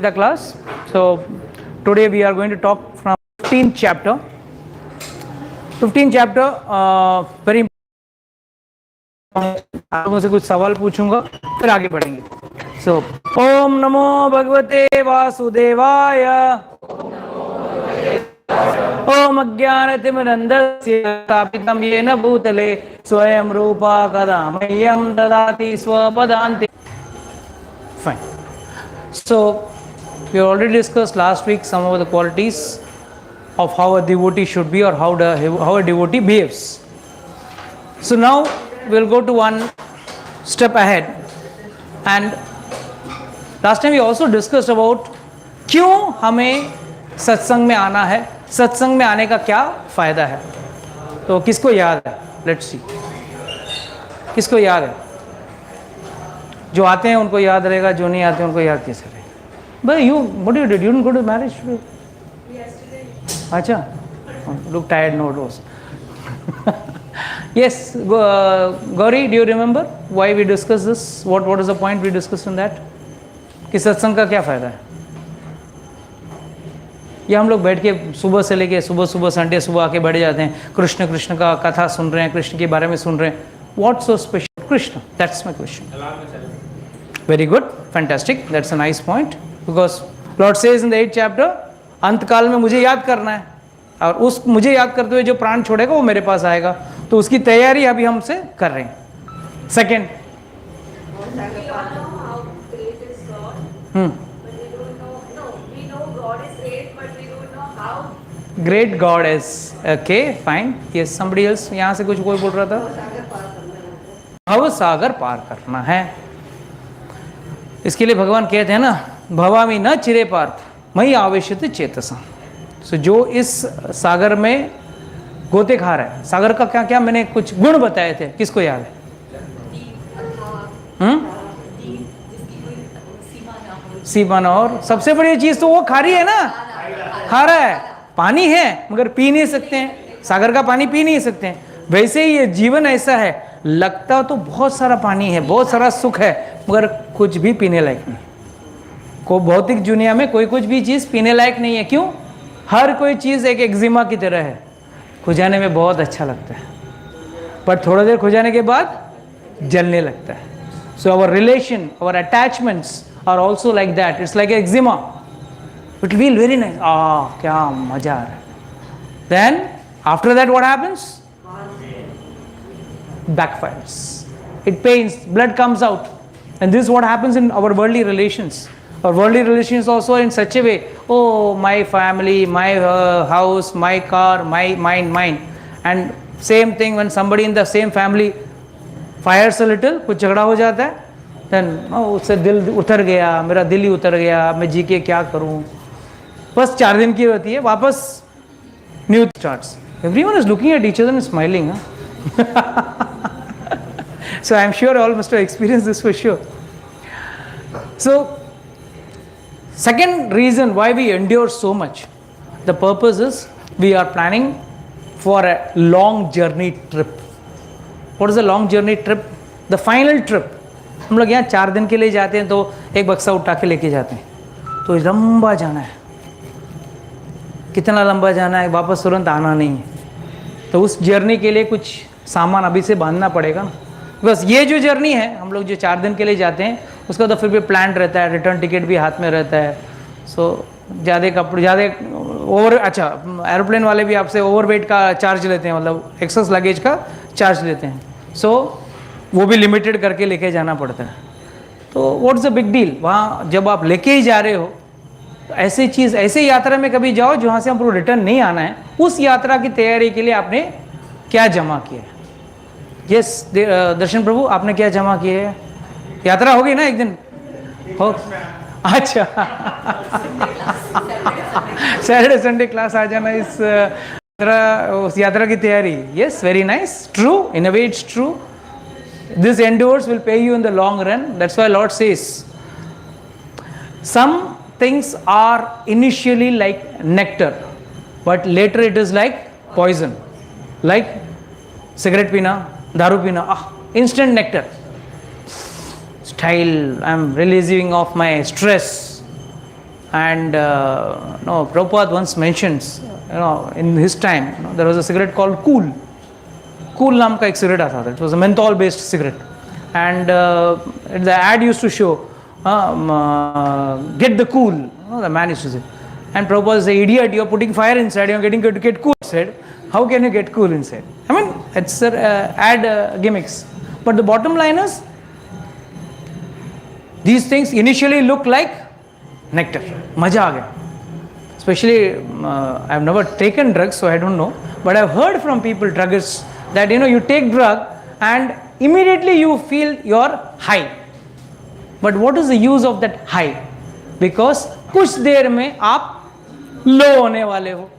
the class. So today we are going to talk from 15th chapter. 15th chapter very important. आप लोगों से कुछ सवाल पूछूंगा फिर आगे बढ़ेंगे. So ओम नमो भगवते वासुदेवाय. ओम अज्ञानतिमिरन्धस्य स्थापितं येन भूतले स्वयं रूपा कदा मह्यं ददाति स्वपदान्ते. Fine. So we already discussed last week some of the qualities of how a devotee should be or how a devotee behaves. So now we'll go to one step ahead. And last time we also discussed about क्यों हमें सत्संग में आना है, सत्संग में आने का क्या फायदा है. तो किसको याद है? लेट्स सी, किसको याद है? जो आते हैं उनको याद रहेगा, जो नहीं आते उनको याद कैसे रहेगा? But what you did? You didn't go to marriage today? Yesterday. Acha, look tired, no dose. Yes, Gauri, do you remember why we discussed this? What is the point we discussed on that? कि सत्संग का क्या फायदा है? ये हम लोग बैठ के सुबह से लेके सुबह संडे सुबह आके बैठ जाते हैं, कृष्ण कृष्ण का कथा सुन रहे हैं, कृष्ण के बारे में सुन रहे हैं. What's so special? Krishna. That's my question. Very good, fantastic. That's a nice point. Because Lord says in the 8th chapter, अंत काल में मुझे याद करना है और उस मुझे याद करते हुए जो प्राण छोड़ेगा वो मेरे पास आएगा. तो उसकी तैयारी अभी हमसे कर रहे हैं. Second, great God is. Okay fine. Yes, somebody else. यहाँ से कुछ कोई बोल रहा था. भव सागर पार करना है. इसके लिए भगवान कहते हैं ना, भवामि न चिरे पार्थ मयि आवेशित चेतसा. सो जो इस सागर में गोते खा रहा है, सागर का क्या क्या मैंने कुछ गुण बताए थे, किसको याद है? सीमा ना. और सबसे बड़ी चीज तो वो खा रही है ना, खा रहा है. पानी है मगर पी नहीं सकते हैं, सागर का पानी पी नहीं सकते हैं. वैसे ही ये जीवन ऐसा है, लगता तो बहुत सारा पानी है, बहुत सारा सुख है, मगर कुछ भी पीने लायक नहीं. को भौतिक दुनिया में कोई कुछ भी चीज़ पीने लायक नहीं है. क्यों? हर कोई चीज़ एक एक्जिमा की तरह है, खुजाने में बहुत अच्छा लगता है पर थोड़ा देर खुजाने के बाद जलने लगता है. So our relation, our attachments are also like that. It's like eczema. It feel very nice. क्या मजा आ रहा है. Then after that what happens? Backfires. It pains, blood comes out. And this is what happens in our worldly relations. Our worldly relations also in such a way, oh, my family, my house, my car, mine. And same thing when somebody in the same family fires a little, कुछ झगड़ा हो जाता है, then उससे दिल उतर गया, मेरा दिल ही उतर गया, मैं जी के क्या करूं. बस 4 दिन की होती है, वापस new starts. Everyone is looking at each other and smiling, huh? So I am sure all must have experienced this for sure. So second reason why we endure so much, the purpose is we are planning for a long journey trip. What is a long journey trip? The final trip. हम लोग यहाँ 4 दिन के लिए जाते हैं तो एक बक्सा उठा के लेके जाते हैं, तो लंबा जाना है. कितना लंबा जाना है, वापस तुरंत आना नहीं है. तो उस जर्नी के लिए कुछ सामान अभी से बांधना पड़ेगा ना. बस ये जो जर्नी है, हम लोग जो 4 दिन के लिए जाते हैं उसका तो फिर भी प्लान रहता है, रिटर्न टिकट भी हाथ में रहता है. सो ज़्यादा कपड़े, ज़्यादा ओवर, अच्छा एरोप्लेन वाले भी आपसे ओवरवेट का चार्ज लेते हैं, मतलब एक्सेस लगेज का चार्ज लेते हैं. सो वो भी लिमिटेड करके लेके जाना पड़ता है. तो व्हाट्स द बिग डील? वहाँ जब आप लेके ही जा रहे हो, ऐसी चीज़, ऐसे यात्रा में कभी जाओ जहाँ से हमको रिटर्न नहीं आना है, उस यात्रा की तैयारी के लिए आपने क्या जमा किया है? यस, दर्शन प्रभु, आपने क्या जमा किया है? यात्रा होगी ना एक दिन हो. अच्छा सैटरडे संडे क्लास आ जाना उस यात्रा की तैयारी. Yes, very nice. True, in a way it's true. This endures will pay you in the long run. That's why Lord says some things are initially like nectar, but later it is like poison. Like cigarette pina, daru pina, instant nectar. Style, I am releasing off my stress. And no, Prabhupada once mentions, in his time, there was a cigarette called Cool. Cool नाम का एक cigarette आता था. It was a menthol based cigarette. And the ad used to show, get the cool. The man used to say. And Prabhupada is an idiot, you're putting fire inside, you're getting to get cool inside. How can you get cool inside? I mean, it's ad gimmicks. But the bottom line is, these things initially look like nectar. Maja aa gaya. Especially, I've never taken drugs, so I don't know. But I've heard from people, druggists, that you take drug and immediately you feel you're high. But what is the use of that high? Because कुछ देर में आप लो होने वाले हो.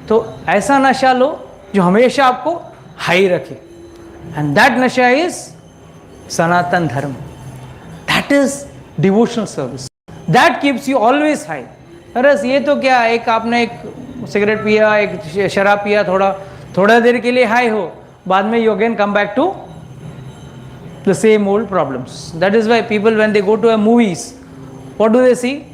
तो ऐसा नशा लो जो हमेशा आपको हाई रखे. And that nasha is Sanatan Dharma. That is devotional service. That keeps you always high. अरे ये तो क्या, एक आपने एक सिगरेट पिया, एक शराब पिया, थोड़ा देर के लिए हाई हो, बाद में you again come back to the same old problems. That is why people, when they go to a movies, what do they see?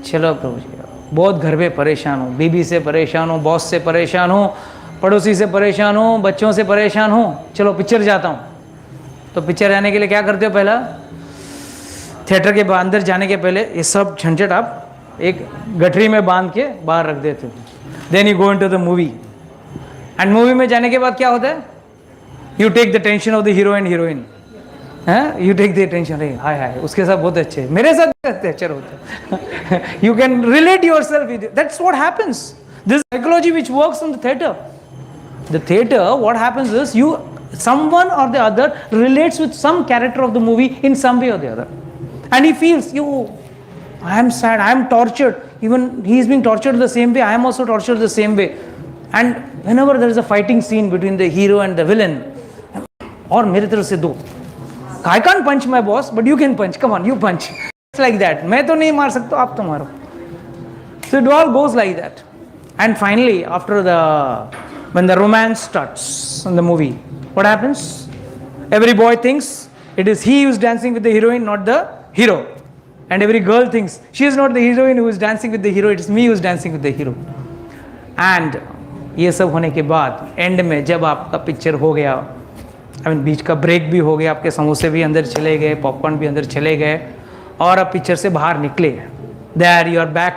चलो प्रभु जी, बहुत घर पे परेशान हूँ, बीबी से परेशान हूँ, बॉस से परेशान हूँ, पड़ोसी से परेशान हूँ, बच्चों से परेशान हूँ, चलो पिक्चर जाता हूँ. तो पिक्चर जाने के लिए क्या करते हो? पहला थिएटर के अंदर जाने के पहले ये सब झंझट आप एक गठरी में बांध के बाहर रख देते हो. Then you go into the movie. And movie में जाने के बाद क्या होता है? You take the tension of the hero and heroine. You take the tension. अरे हाय हाय, उसके साथ बहुत अच्छे, मेरे साथ भी अत्याचार होता है. You can relate your self with. That's what happens. This psychology which works in the theatre. The theatre, what happens is, someone or the other relates with some character of the movie in some way or the other, and he feels, I am sad, I am tortured. Even he is being tortured the same way, I am also tortured the same way. And whenever there is a fighting scene between the hero and the villain, or मेरे तरफ से दो, I can't punch my boss, but you can punch. Come on, you punch. It's like that. मैं तो नहीं मार सकता, आप तो मारो. So it all goes like that. And finally, when the romance starts in the movie, what happens? Every boy thinks it is he who is dancing with the heroine, not the hero. And every girl thinks she is not the heroine who is dancing with the hero, it is me who is dancing with the hero. And ये सब होने के बाद and में जब आपका picture हो गया, बीच का ब्रेक भी हो गया, आपके समोसे भी अंदर चले गए, पॉपकॉर्न भी अंदर चले गए, और अब पिक्चर से बाहर निकले, there you are back.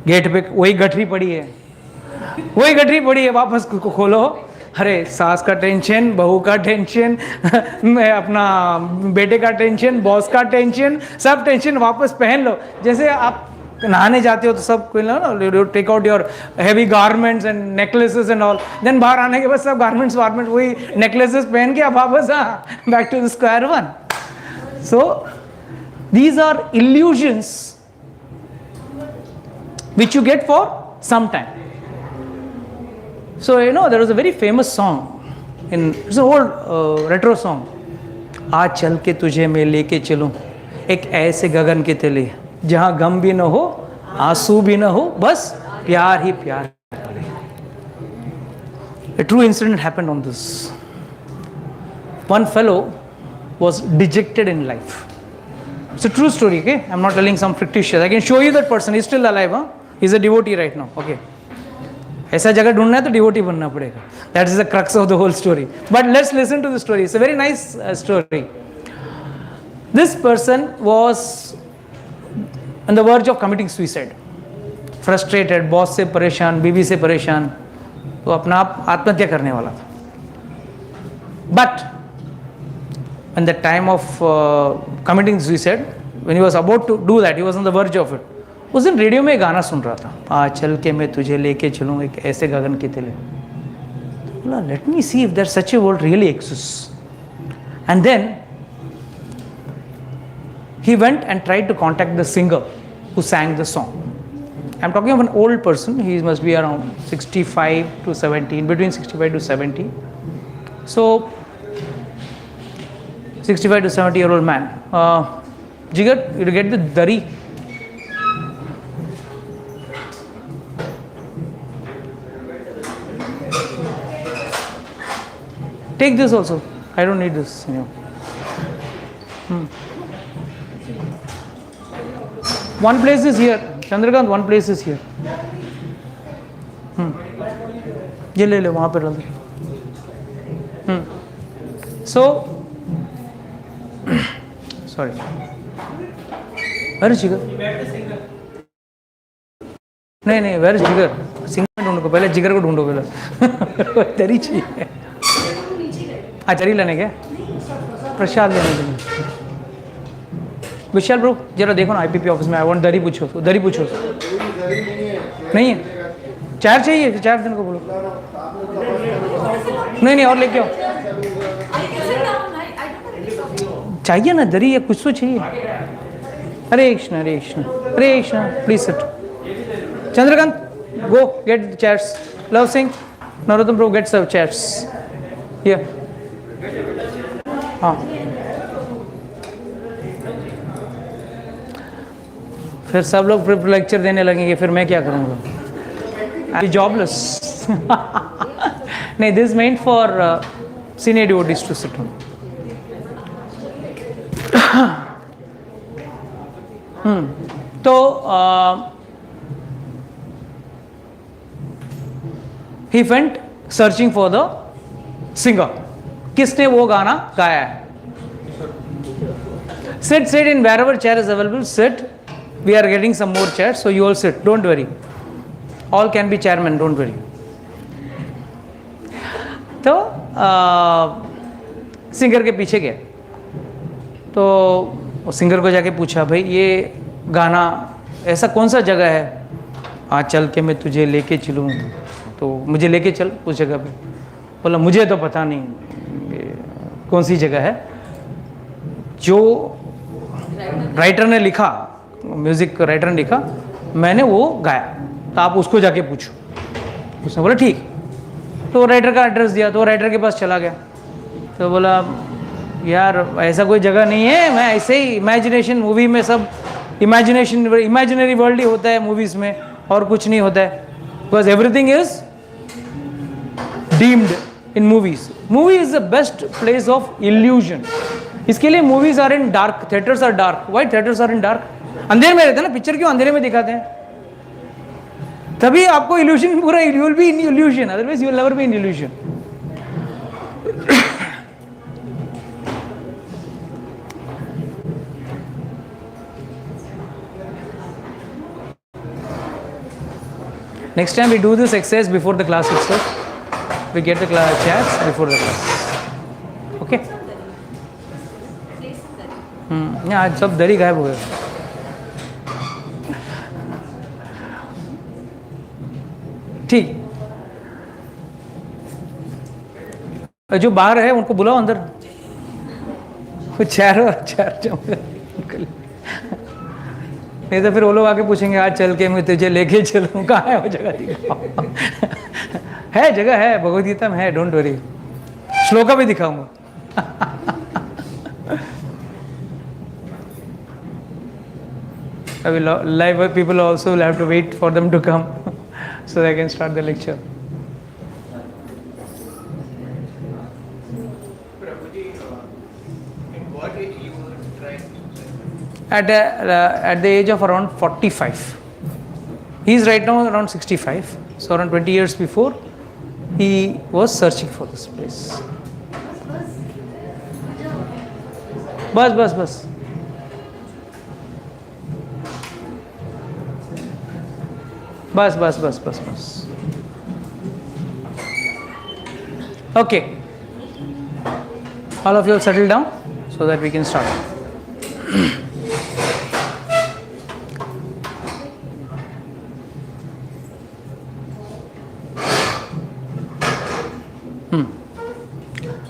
Gate पे वही गठरी पड़ी है, वापस खोलो. अरे सास का टेंशन, बहू का टेंशन, मैं अपना बेटे का टेंशन, बॉस का टेंशन, सब टेंशन वापस पहन लो. जैसे आप नहाने जाते हो तो सब you take out your heavy garments and necklaces and all. Then बाहर आने के बाद सब गारमेंट्स वही नेकलेसेस पहन के आप वापस back to the square one. So these are illusions which you get for some time. So there was a very famous song, it's an old retro song. आज चल के तुझे मैं लेके चलूं एक ऐसे गगन के तले जहां गम भी न हो, आंसू भी न हो, बस प्यार ही प्यार. A true incident happened on this. One fellow was dejected in life. It's a true story, okay? I'm not telling some fictitious. I can show you that person. He's still alive, huh? He's a devotee right now, okay? ऐसा जगह ढूंढना है तो devotee बनना पड़ेगा. That is the crux of the whole story. But let's listen to the story. It's a very nice story. This person was on the verge of committing suicide. Frustrated, boss से परेशान, बीवी से परेशान, तो अपना आप आत्महत्या करने वाला था. But when the time of committing suicide, when he was about to do that, he was on the verge of it. उस दिन रेडियो में गाना सुन रहा था, आज चल के मैं तुझे लेके चलूँ एक ऐसे गगन के तले. बोला, let me see if there such a world really exists. And then he went and tried to contact the singer who sang the song. I'm talking of an old person. He must be around 65 to 70, between 65 to 70. So 65 to 70-year-old man. Jigar, you get the dari? Take this also. I don't need this. One place is here. Chandrakant, one place is here. ये ले ले वहाँ पे रख दे. So, sorry. Where is Jigar? नहीं, where is Jigar? Singer ढूंढो को, पहले जिगर को ढूंढो पहले. तेरी चाहिए. चरी लेने के प्रसाद लेने के लिए. विशाल ब्रो जरा देखो ना आईपीपी ऑफिस में. आई वांट दरी पूछो. तो दरी पूछो. नहीं है. चार चाहिए. चार दिन को बोलो. नहीं और लेके आओ. चाहिए ना दरी या कुछ तो चाहिए. Hare Krishna please sit. Chandrakant go get chairs. Lav Singh Narottam bro get serve chairs. Here. हाँ फिर सब लोग लेक्चर देने लगेंगे, फिर मैं क्या करूँगा. जॉबलेस. नहीं, this meant for senior devotees to sit on. तो he went searching for the singer. किसने वो गाना गाया है. sit in wherever chair is available. Sit. We are getting some more chairs, so you all sit. Don't worry. All can be chairman. Don't worry. तो singer के पीछे गए. तो सिंगर को जाके पूछा, भाई ये गाना ऐसा कौन सा जगह है. आज चल के मैं तुझे लेके चलूँ. तो मुझे लेके चल उस जगह पे. बोला मुझे तो पता नहीं कौन सी जगह है. जो राइटर ने लिखा, म्यूजिक राइटर ने लिखा, मैंने वो गाया, तो आप उसको जाके पूछो. उसने बोला ठीक. तो राइटर का एड्रेस दिया, तो राइटर के पास चला गया. तो बोला यार ऐसा कोई जगह नहीं है, मैं ऐसे ही इमेजिनेशन मूवी में सब इमेजिनरी वर्ल्ड ही होता है मूवीज में, और कुछ नहीं होता है. Because everything is deemed in movies. Movie is the best place of illusion. इसके लिए movies are in dark. Theatres are dark. Why theatres are in dark? अंधेरे में रहते हैं ना. पिक्चर क्यों अंधेरे में दिखाते हैं? तभी आपको इल्यूजन पूरा. You will be in illusion, otherwise you will never be in illusion. Next time we do this exercise before the class itself. We get the class chats before the class. Okay? आज सब दरी गायब हो गए. ठीक. जो बाहर है उनको बुलाओ अंदर. चार नहीं तो फिर वो लोग आके पूछेंगे आज चल के मैं तुझे लेके चलूँ. कहाँ है वो जगह? दिखाओ. है जगह है, भगवद गीता में है. Don't worry. श्लोका भी दिखाऊंगा. I will live people also will have to wait for them to come so they can start the lecture. At the age of around 45. He is right now around 65. So around 20 years before, he was searching for this place. बस. बस. Okay. All of you settle down so that we can start.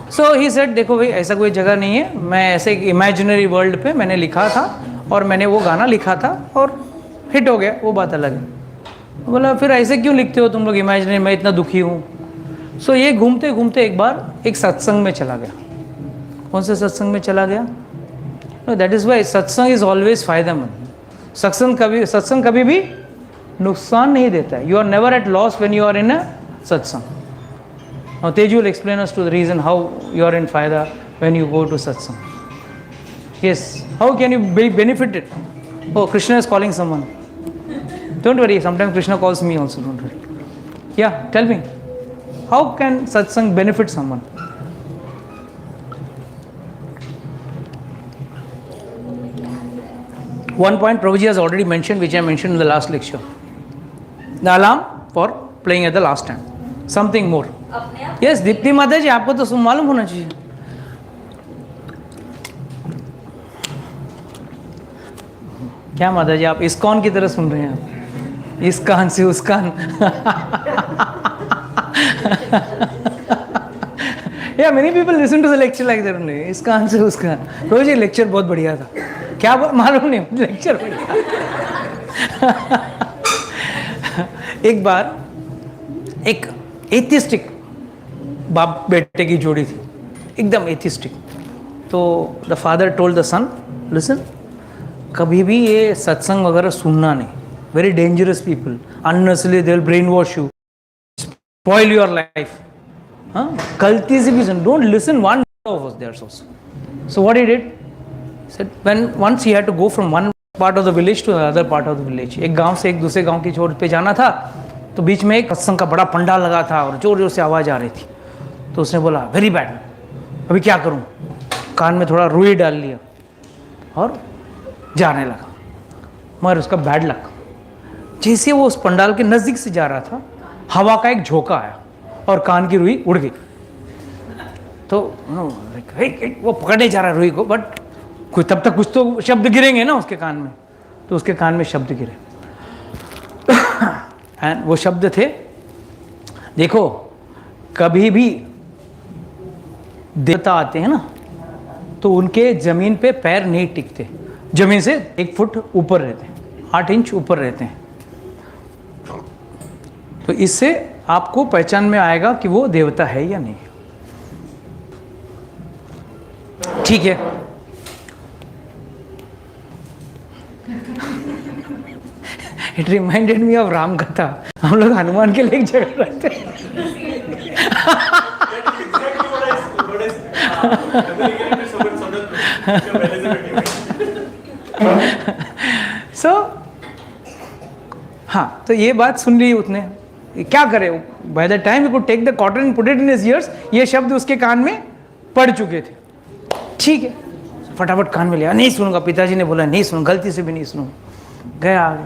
So he said, देखो भाई ऐसा कोई जगह नहीं है. मैं ऐसे एक इमेजिनरी वर्ल्ड पे मैंने लिखा था और मैंने वो गाना लिखा था और हिट हो गया. वो बात अलग है. बोला फिर ऐसे क्यों लिखते हो तुम लोग इमेजिनरी, मैं इतना दुखी हूँ. सो ये घूमते घूमते एक बार एक सत्संग में चला गया. कौन से सत्संग में चला गया? That is why satsang is always फायदेमंद. सत्संग कभी भी नुकसान नहीं देता है. You are never at loss when you are in a satsang. Now Teju will explain us to the reason how you are in fayda when you go to satsang. Yes, how can you be benefited Oh, Krishna is calling someone. Don't worry, sometimes Krishna calls me also, don't worry. Yeah, tell me, how can satsang benefit someone? One point Prabhuji has already mentioned, which I mentioned in the last lecture. The alarm for playing at the last time. Something more. Yes, Dipti Mata ji, आपको तो मालूम होना चाहिए. क्या माता जी, आप ISKCON की तरह सुन रहे हैं? आप इस कान से उस कान. Yeah, many people listen to the lecture like that only. इस कान से उस कान. रोज ये लेक्चर बहुत बढ़िया था. क्या मालूम नहीं, लेक्चर बढ़िया. एक बार एक एथिस्टिक बाप बेटे की जोड़ी थी, एकदम एथिस्टिक. तो the father told the son, listen, कभी भी ये सत्संग वगैरह सुनना नहीं. Very dangerous people, unnecessarily they will brain wash you, spoil your life. हाँ, गलती से भी सुन, don't listen one of us there also. So what he did, said when once he had to go from one part of the village to other part of the village. एक गांव से एक दूसरे गांव की छोर पे जाना था, तो बीच में एक सत्संग का बड़ा पंडाल लगा था और जोर जोर से आवाज़ आ रही थी. तो उसने बोला, वेरी बैड, अभी क्या करूं? कान में थोड़ा रुई डाल लिया और जाने लगा. मगर उसका बैड लक, जैसे वो उस पंडाल के नज़दीक से जा रहा था, हवा का एक झोंका आया और कान की रुई उड़ गई. तो वो पकड़ने जा रहा है रुई को, बट कोई तब तक कुछ तो शब्द गिरेंगे ना उसके कान में. तो उसके कान में शब्द गिरे. एंड वो शब्द थे, देखो कभी भी देवता आते हैं ना, तो उनके जमीन पे पैर नहीं टिकते, जमीन से 1 फुट ऊपर रहते हैं, 8 इंच ऊपर रहते हैं. तो इससे आपको पहचान में आएगा कि वो देवता है या नहीं. ठीक है. It reminded me of Ram कथा. हम लोग हनुमान के लिए एक जगह रहते हैं. सो हाँ, तो ये बात सुन ली उसने. क्या करे, by the time he could take the cotton and put it in his ears, ये शब्द उसके कान में पड़ चुके थे. ठीक है, फटाफट कान में लिया, नहीं सुनूंगा, पिताजी ने बोला नहीं सुनूंगा, गलती से भी नहीं सुनूंगा. गया आगे,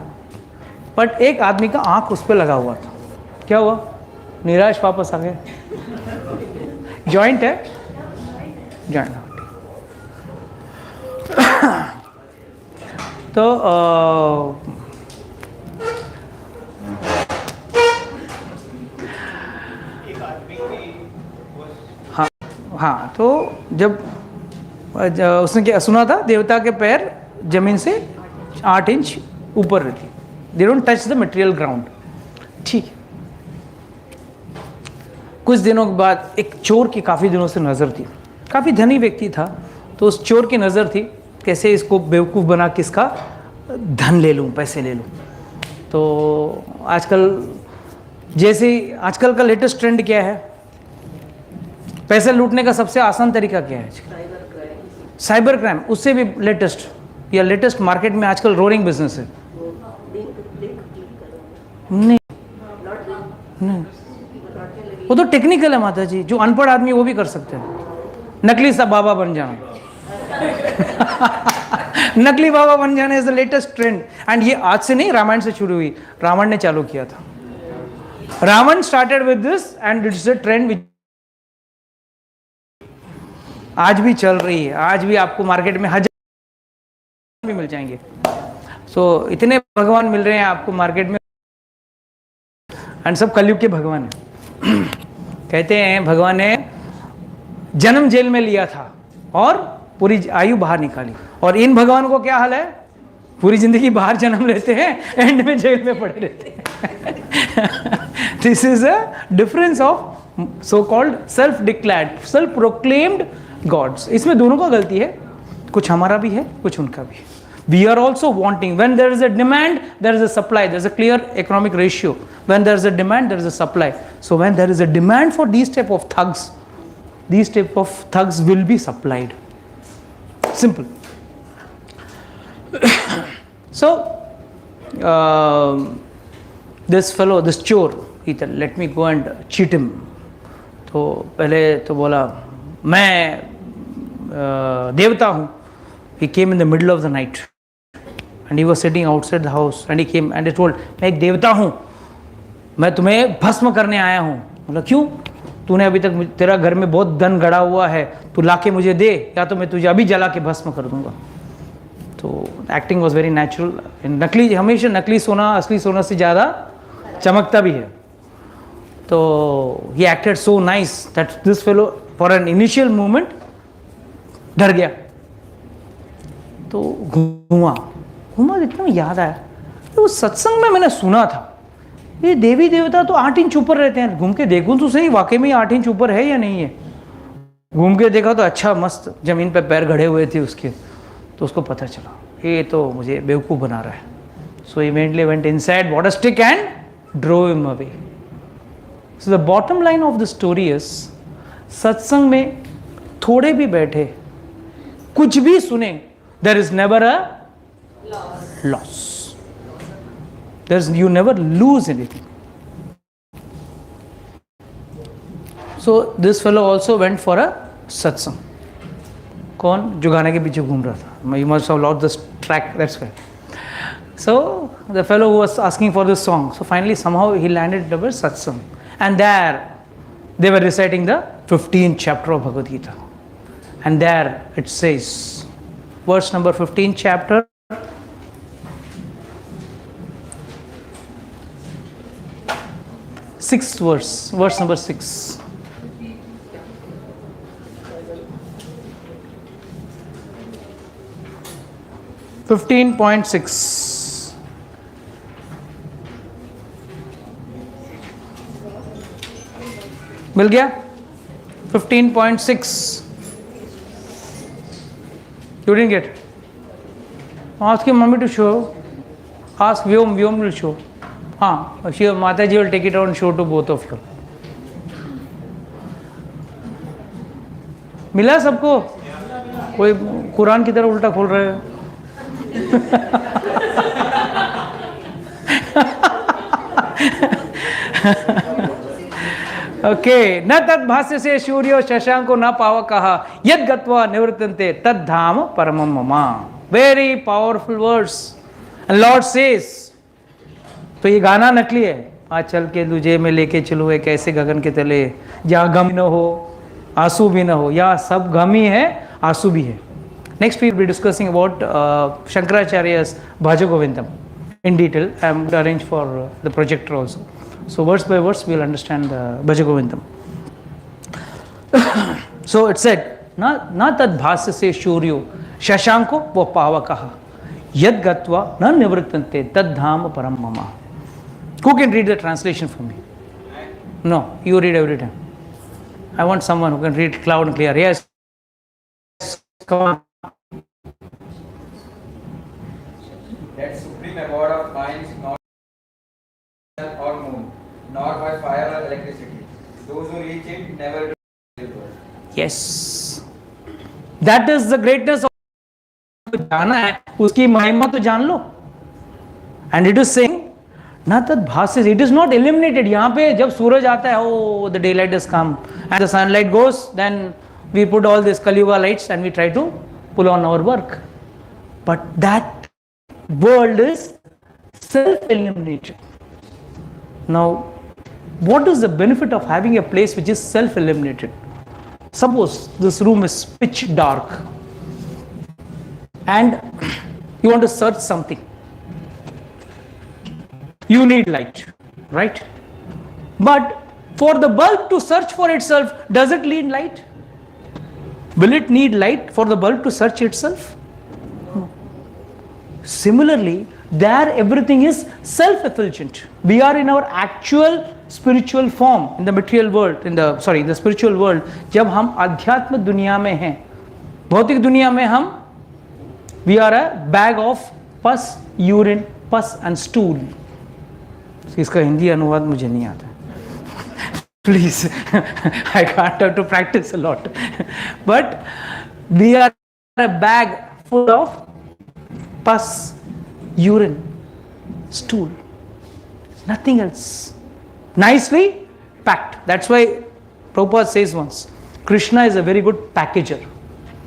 बट एक आदमी का आंख उस पर लगा हुआ था. क्या हुआ, निराश वापस आ गया. जॉइंट है, जॉइंट. तो हाँ, तो जब उसने क्या सुना था, देवता के पैर जमीन से 8 इंच ऊपर रहती, they don't touch the material ground. ठीक. कुछ दिनों के बाद एक चोर की काफ़ी दिनों से नज़र थी, काफ़ी धनी व्यक्ति था. तो उस चोर की नज़र थी, कैसे इसको बेवकूफ़ बना के इसका धन ले लूँ, पैसे ले लूँ. तो आजकल जैसे आजकल का लेटेस्ट ट्रेंड क्या है, पैसे लूटने का सबसे आसान तरीका क्या है? Cyber crime. उससे भी लेटेस्ट, या लेटेस्ट मार्केट में आजकल रोरिंग बिजनेस है. नहीं नहीं, वो तो टेक्निकल है माता जी, जो अनपढ़ आदमी वो भी कर सकते हैं. नकली सा बाबा बन जाना. नकली बाबा बन जाना is the latest trend. And ये आज से नहीं, रामायण से शुरू हुई. रावण ने चालू किया था. Ravan started with this and it's a trend which आज भी चल रही है. आज भी आपको मार्केट में 1000 भी मिल जाएंगे. सो इतने भगवान मिल रहे हैं आपको मार्केट में, एंड सब कलयुग के भगवान हैं. कहते हैं भगवान ने जन्म जेल में लिया था और पूरी आयु बाहर निकाली. और इन भगवान को क्या हाल है, पूरी जिंदगी बाहर जन्म लेते हैं, एंड में जेल में पड़े रहते हैं. This is a difference of so called self declared, self proclaimed gods. इसमें दोनों का गलती है, कुछ हमारा भी है, कुछ उनका भी है. We are also wanting. When there is a demand, there is a supply. There is a clear economic ratio. When there is a demand, there is a supply. So when there is a demand for these type of thugs, these type of thugs will be supplied. Simple. So this fellow, this chore, he said, let me go and cheat him. तो पहले तो बोला मैं देवता हूँ. He came in the middle of the night and he was sitting outside the house and he came and he told, मैं एक देवता हूँ, मैं तुम्हें भस्म करने आया हूँ. बोला क्यों? तूने अभी तक, तेरा घर में बहुत धन गड़ा हुआ है, तू लाके मुझे दे या तो मैं तुझे अभी जला के भस्म कर दूंगा. तो एक्टिंग वॉज वेरी नेचुरल. नकली, हमेशा नकली सोना असली सोना से ज़्यादा चमकता भी है. तो he acted so nice that this fellow for an initial moment डर गया. तो घूमा देखने में याद आया, तो सत्संग में मैंने सुना था ये देवी देवता तो 8 इंच ऊपर रहते हैं. घूम के देखूं तो सही वाकई में 8 इंच ऊपर है या नहीं है. घूम के देखा तो अच्छा मस्त जमीन पे पैर गड़े हुए थे उसके. तो उसको पता चला ये तो मुझे बेवकूफ़ बना रहा है. So immediately went inside, bought a stick and drove him away. So the bottom line of the story is, satsang में थोड़े भी बैठे, कुछ भी सुने, there is never a loss. You never lose anything. So this fellow also went for a satsang. कौन? जो गाने के पीछे घूम रहा था. You must have lost this track, that's why. So the fellow who was asking for this song, so finally somehow he landed at a satsang, and there they were reciting the 15th chapter of Bhagavad Gita, and there it says, verse number 15 chapter, sixth verse number 6. मिल गया? 15.6. You didn't get? Ask your mommy to show. Ask Vyom will show. हाँ, माता जी will take it out and show to both of you. मिला सबको? कोई कुरान की तरह उल्टा खोल रहे हो? ओके. न तद भाष्य से सूर्यो शशांको न पावकः यद गत्वा निवर्तन्ते तद धाम परमं मम. Very powerful words. And Lord says, तो ये गाना नकली है. आज चल के तुझे मैं लेके चलूँ एक ऐसे गगन के तले जहाँ गम न हो आंसू भी न हो. यहाँ सब गम ही है, आंसू भी है. Next we will be discussing about Shankaracharya's Bhaja Govindam in detail. I am arranged for the projector also. So verse by verse we will understand the Bhaja Govindam. So it said, na tad bhasya se shuryo shashanko va pavakah yad gatva na nivrittante tad dham param mama. Who can read the translation for me? No, you read every time. I want someone who can read loud and clear. Yes, come on. That supreme abode of mind is not sun or moon, nor by fire or electricity. Those who reach it never do. Yes, that is the greatness of. जाना है उसकी महिमा तो जान लो. And it is saying, ना तद भाष्य, it is not eliminated. यहाँ पे जब सूरज आता है, oh the daylight has come and the sunlight goes, then we put all these Kali-yuga lights and we try to pull on our work. But that world is self-eliminated. Now, what is the benefit of having a place which is self-eliminated? Suppose this room is pitch dark and you want to search something. You need light, right? But for the bulb to search for itself, does it need light? Will it need light for the bulb to search itself? No. Similarly, there everything is self-effulgent. We are in our actual spiritual form in the material world, the spiritual world. जब हम आध्यात्म दुनिया में हैं, भौतिक दुनिया में हम, we are a bag of pus, urine, pus and stool. इसका हिंदी अनुवाद मुझे नहीं आता. Please, I can't have to practice a lot. But we are a bag full of pus, urine, stool, nothing else. Nicely packed. That's why Prabhupada says once, Krishna is a very good packager.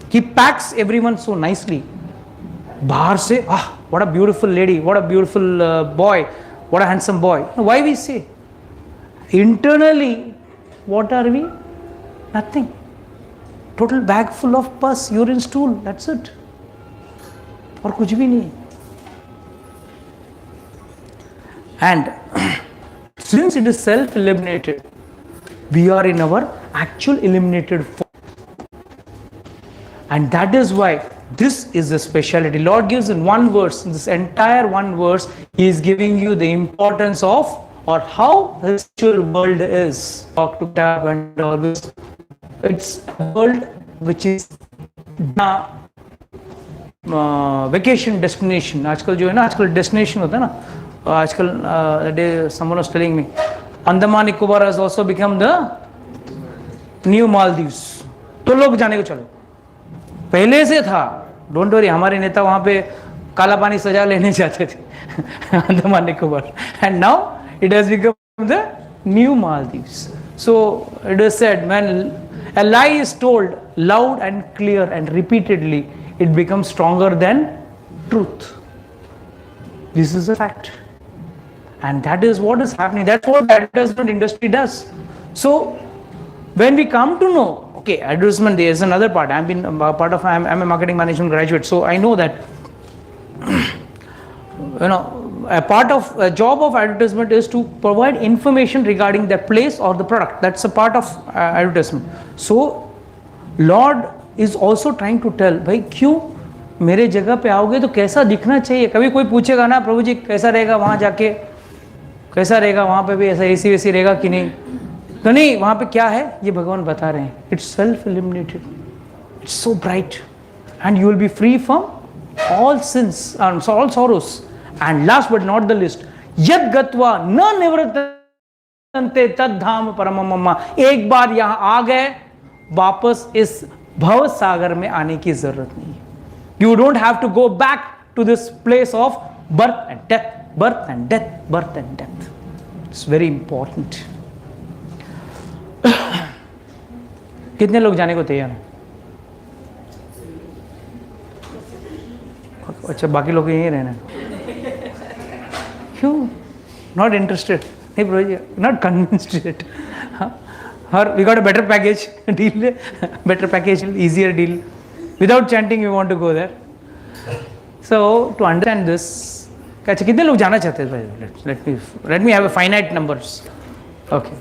He packs everyone so nicely. Bahar say, ah, what a beautiful lady, what a beautiful boy, what a handsome boy. Why we say? Internally, what are we? Nothing. Total bag full of pus, urine, stool, that's it. और कुछ भी नहीं. And since it is self-eliminated, we are in our actual eliminated form. And that is why this is the speciality. Lord gives in one verse, in this entire one verse, He is giving you the importance of or how the spiritual world is. Talk to Tab and always. It's a world which is vacation destination. आजकल जो है ना, आजकल destination होता है ना, आजकल someone was telling me, Andaman Nicobar has also become the new Maldives. तो लोग जाने को चलो. पहले से था, डोंट वरी, हमारे नेता वहां पे काला पानी सजा लेने जाते थे Andaman Nicobar, and now it has become the new Maldives. So it is said, when a lie is told loud and clear and repeatedly, it becomes stronger than truth. This is a fact, and that is what is happening. That's what the advertisement industry does. So when we come to know, okay, advertisement, there is another part. I'm a marketing management graduate, so I know that a job of advertisement is to provide information regarding the place or the product. That's a part of advertisement. So Lord is also trying to tell, भाई क्यों मेरे जगह पे आओगे तो कैसा दिखना चाहिए. कभी कोई पूछेगा ना, प्रभु जी कैसा रहेगा वहाँ जाके, कैसा रहेगा वहाँ पे भी, ऐसा एसी वेसी रहेगा कि नहीं, तो नहीं, वहाँ पे क्या है ये भगवान बता रहे हैं. It's self eliminated, it's so bright, and you will be free from all since and all sorrows. And last but not the list, यद गत्वा न निवृत्तन्ते तद धाम परमम मम. एक बार यहाँ आ गए, वापस इस भव सागर में आने की जरूरत नहीं है. You don't have to go back to this place of birth and death, birth and death, birth and death. It's very important. कितने लोग जाने को तैयार हैं? अच्छा, बाकी लोग यहीं रहना. क्यों? Not interested? नहीं ब्रो, नॉट कन्विंस्ड इट. और we got a better package deal, better package, easier deal. Without chanting, we want to go there. So to understand this, अच्छा कितने लोग जाना चाहते हैं भाई? Let me have a finite numbers. Okay.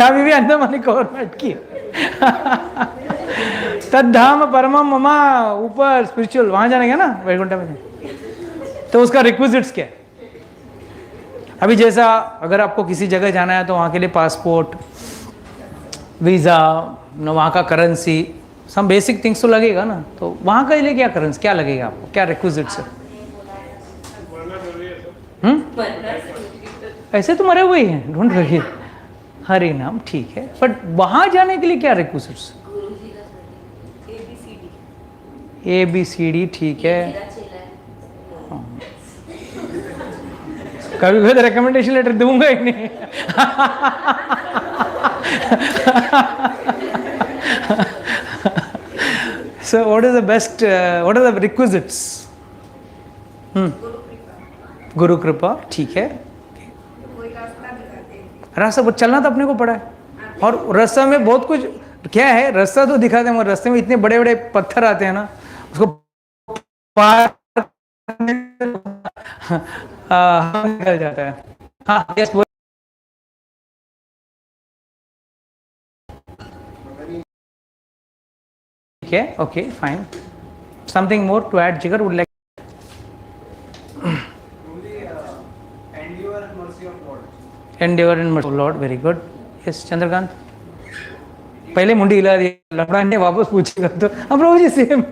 अभी भी अंडमान निकोबार में अटकी. तद्धाम परमम मम, ऊपर स्पिरिचुअल, वहां जाने का ना, वैकुंठ में. तो उसका रिक्विजिट्स क्या है? अभी जैसा अगर आपको किसी जगह जाना है तो वहाँ के लिए पासपोर्ट, वीज़ा, वहाँ का करेंसी, सम बेसिक थिंग्स तो लगेगा ना. तो वहाँ के लिए क्या करेंसी, क्या लगेगा आपको, क्या रिक्विजिट्स है? ऐसे तो मरे हुए ही हैं, ढूंढ रही हरे नाम, ठीक है, बट वहाँ जाने के लिए क्या रिक्विजिट्स? ABCD, ठीक है. कभी कोई तो रिकमेंडेशन लेटर दूंगा ही नहीं. So what is the best, what are the requisites? गुरु कृपा, ठीक है. रास्ता पर चलना तो अपने को पड़ा है, और रास्ता में बहुत कुछ क्या है, रास्ता तो दिखाते हैं, रास्ते में इतने बड़े बड़े पत्थर आते हैं ना, उसको पार निकल जाता है. हाँ, यस, ठीक है, okay, fine. Something more to add, Jigar would like? Endeavor and mercy of Lord, very good. Yes, Chandrakant. पहले मुंडी हिला दी, लफड़ा ने वापस पूछेगा तो हम प्रभु जी same.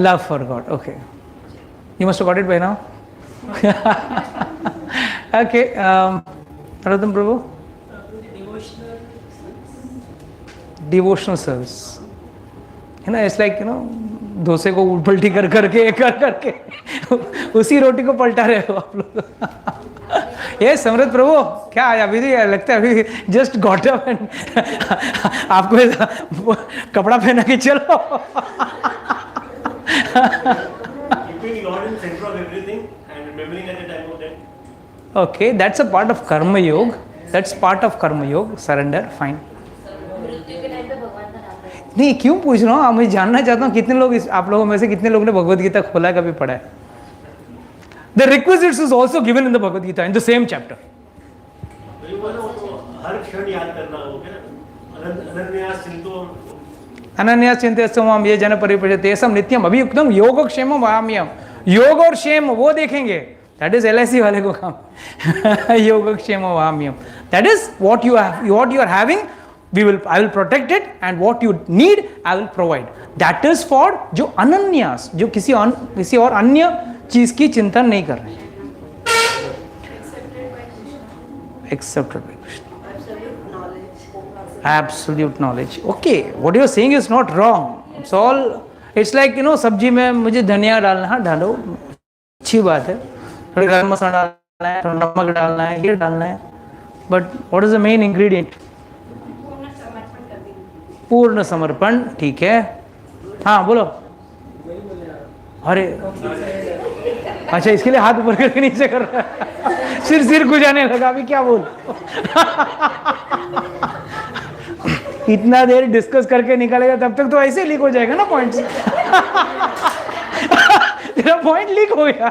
Love for God, okay. You must have got it by now. Okay, Narottam Prabhu. Devotional service. It's like, डोसे को उल्टी कर करके उसी रोटी को पलटा रहे हो आप लोग। ये समृद्ध प्रभु क्या अभी लगता है अभी जस्ट गॉट अप एंड आपको कपड़ा पहना के चलो। Keeping Lord in center of everything and remembering at the time of death. Okay, that's a part of karma yoga. That's part of karma yoga. Surrender, fine. नहीं क्यों पूछ रहा हूँ, मैं जानना चाहता हूँ कितने लोग आप लोगों में से कितने लोगों ने भगवद गीता खोला है, कभी पढ़ा है? The requisites is also given in the Bhagavad Gita in the same chapter. हर क्षण याद करना होगा अनन्यास चिंतो अनन्यास चिंतयस्तम ये जन परिपृच्छते ये सब नित्यम अभियुक्तम योगक्षेम वाम्यम। योग और क्षेम वो देखेंगे, दैट इज LIC वाले को काम। योगक्षेम वाम्यम, that is what you are having, I will protect it, and what you need I will provide. That is for जो अनन्यास, जो किसी और अन्य चीज की चिंता नहीं कर रहे हैं। Accepted by Krishna. Absolute knowledge. Okay, what you are saying is not wrong. It's like सब्जी में मुझे धनिया डालना, हाँ डालो, अच्छी बात है, थोड़ा गरम मसाला डालना है, थोड़ा नमक डालना है, ये डालना है, but what is the main ingredient? पूर्ण समर्पण, ठीक है। हाँ बोलो। अरे अच्छा, इसके लिए हाथ ऊपर करके नीचे कर रहा है, सिर गुजाने लगा, अभी क्या बोल। इतना देर डिस्कस करके निकालेगा तब तक तो ऐसे लीक हो जाएगा ना पॉइंट्स। तेरा पॉइंट लीक हो गया।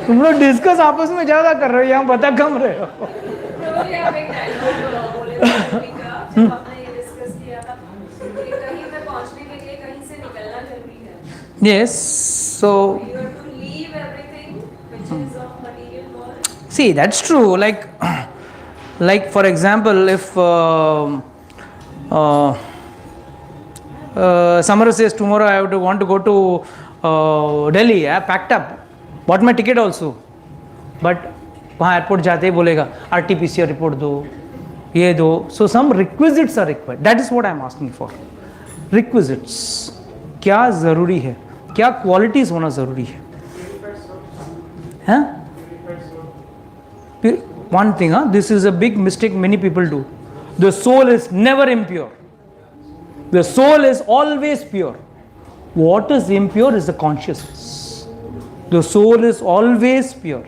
तुम लोग डिस्कस आपस में ज्यादा कर रहे हो, यहाँ बता कम रहे हो। Yes, so see, that's true. Like for example, if Samara says tomorrow I want to go to Delhi, I packed up, bought my ticket also, but वहाँ एयरपोर्ट जाते ही बोलेगा RT-PCR रिपोर्ट दो, ये दो। So some requisites are required, that is what I am asking for. Requisites क्या जरूरी है, क्या क्वालिटीज होना जरूरी है? One thing, this is a big mistake many people do. The soul is never impure. The soul is always pure. What is impure is the consciousness. The soul is always pure.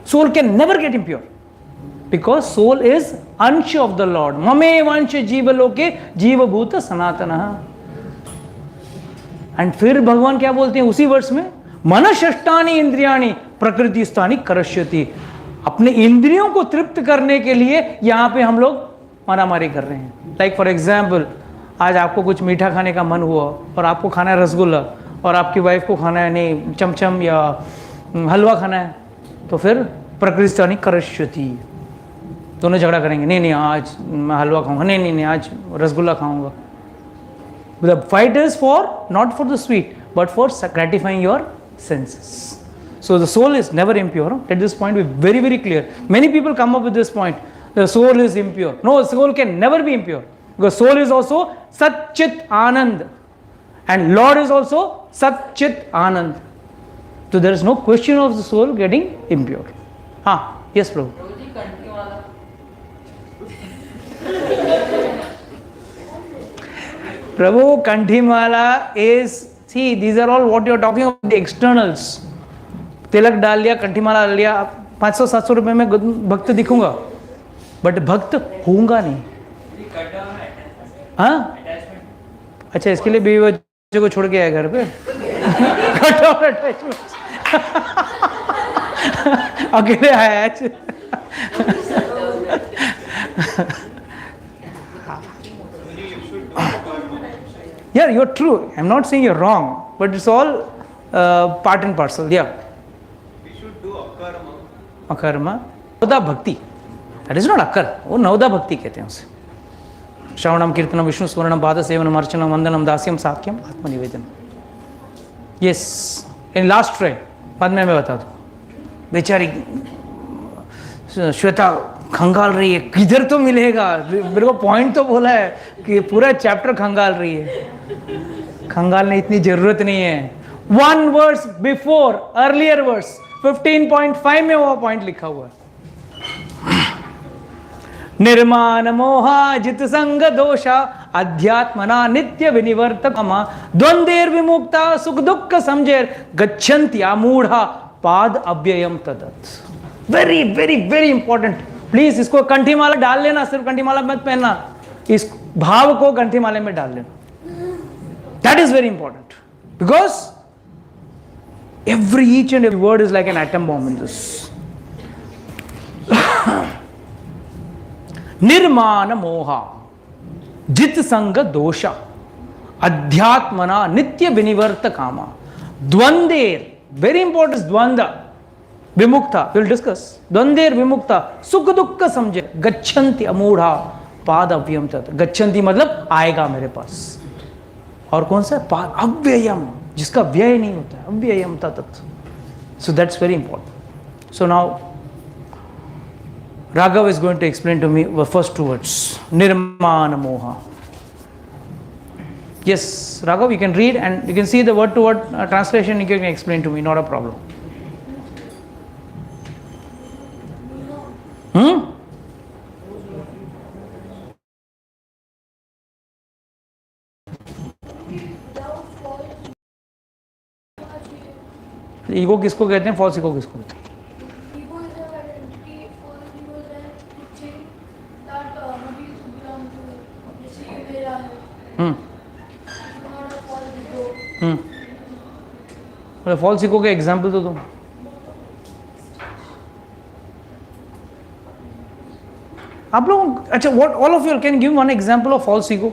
Soul can never get impure because soul is ansha of the Lord. Mame vansha jiva loke jiva bhuta sanatana. And फिर भगवान क्या बोलते हैं उसी वर्ष में, मनष्टानि इंद्रियाणि प्रकृति स्थानी करश्यति। अपने इंद्रियों को तृप्त करने के लिए यहाँ पे हम लोग मारामारी कर रहे हैं। लाइक फॉर एग्जाम्पल, आज आपको कुछ मीठा खाने का मन हुआ और आपको खाना है रसगुल्ला और आपकी वाइफ को खाना है नहीं चमचम या हलवा खाना है, तो फिर प्रकृति स्थानी करश्यति, दोनों झगड़ा करेंगे। नहीं आज मैं हलवा खाऊंगा, नहीं आज रसगुल्ला खाऊंगा। The fight is not for the sweet, but for gratifying your senses. So the soul is never impure. At this point, be very, very clear. Many people come up with this point: the soul is impure. No, the soul can never be impure because soul is also Sat Chit Anand, and Lord is also Sat Chit Anand. So there is no question of the soul getting impure. Yes, Prabhu. Prabhu, Kanthimala is, see, these are all what you are talking about, the externals. तिलक डाल लिया, कंठीमाला डाल लिया, 500-700 रुपए में भक्त दिखूंगा, but भक्त होऊंगा नहीं। हाँ, अच्छा, इसके लिए बीवी बच्चों को छोड़ के आया घर पे। अकेले आया आज। Yeah, you're true. I'm not saying you're wrong, but it's all part and parcel. Yeah. We should do akarma. Akarma. Navda bhakti. That is not akar. वो नवदा भक्ति कहते हैं उसे। श्रवणम कीर्तनम विष्णु स्मरणम पाद सेवनम अर्चनम वंदनम दास्यम साक्यम आत्मनिवेदनम। यस, इन लास्ट फ्रेम, बाद में मैं बता दूँ। बेचारी श्वेता खंगाल रही है, किधर तो मिलेगा, मेरे को पॉइंट तो बोला है कि पूरा चैप्टर खंगाल रही है। खंगालने इतनी जरूरत नहीं है। 1 वर्स बिफोर अर्लियर वर्स 15.5 में वो पॉइंट लिखा हुआ है। निर्माण मोहा जित संग दोषा अध्यात्मना नित्य विनिवर्तकमा द्वंद्वेर विमुक्ता सुख दुख समझेर गच्छन्ति आमूढ़ा पाद अव्ययम तदत्। Very very very important. Please इसको कंठीमाला डाल लेना, सिर्फ कंठीमाला मत पहनना, इस भाव को कंठीमाले में डाल लेना। That is very important because every each and every word is like an atom bomb in this. निर्माण मोहा जित संग दोषा अध्यात्मना नित्य विनिवर्त कामा द्वंदेर, वेरी इंपॉर्टेंट, द्वंद्व विमुक्ता, विल डिस्कस, द्वंदेर विमुक्ता सुख दुख समझे गच्छन्ति अमूढ़ा पाद अव्ययम तत्। गच्छन्ति मतलब आएगा मेरे पास, और कौन सा पाद अव्ययम, जिसका व्यय नहीं होता है, अव्ययम तत्। So that's very important. So now Raghav is going to explain to me the first 2 words, Nirmana Moha. Yes, Raghav, you can read and you can see the word to word translation, you can explain to me, not a problem. Ego किसको कहते हैं, false ego किसको कहते हैं? False ego के example तो दो। आप लोग, अच्छा, what all of you can give one example of false ego?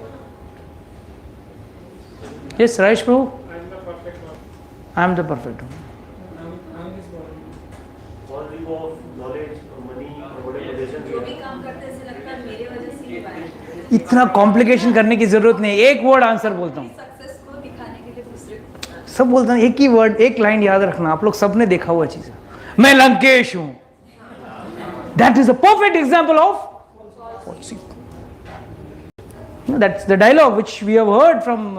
Yes Rajesh Prabhu. I am the perfect one. इतना कॉम्प्लिकेशन करने की जरूरत नहीं, एक वर्ड आंसर बोलता हूँ, सब बोलते हैं एक ही वर्ड, एक लाइन याद रखना। आप लोग सबने देखा हुआ चीज है, मैं लंकेश हूं। That is a perfect example of false ego. That's the dialogue which we have heard from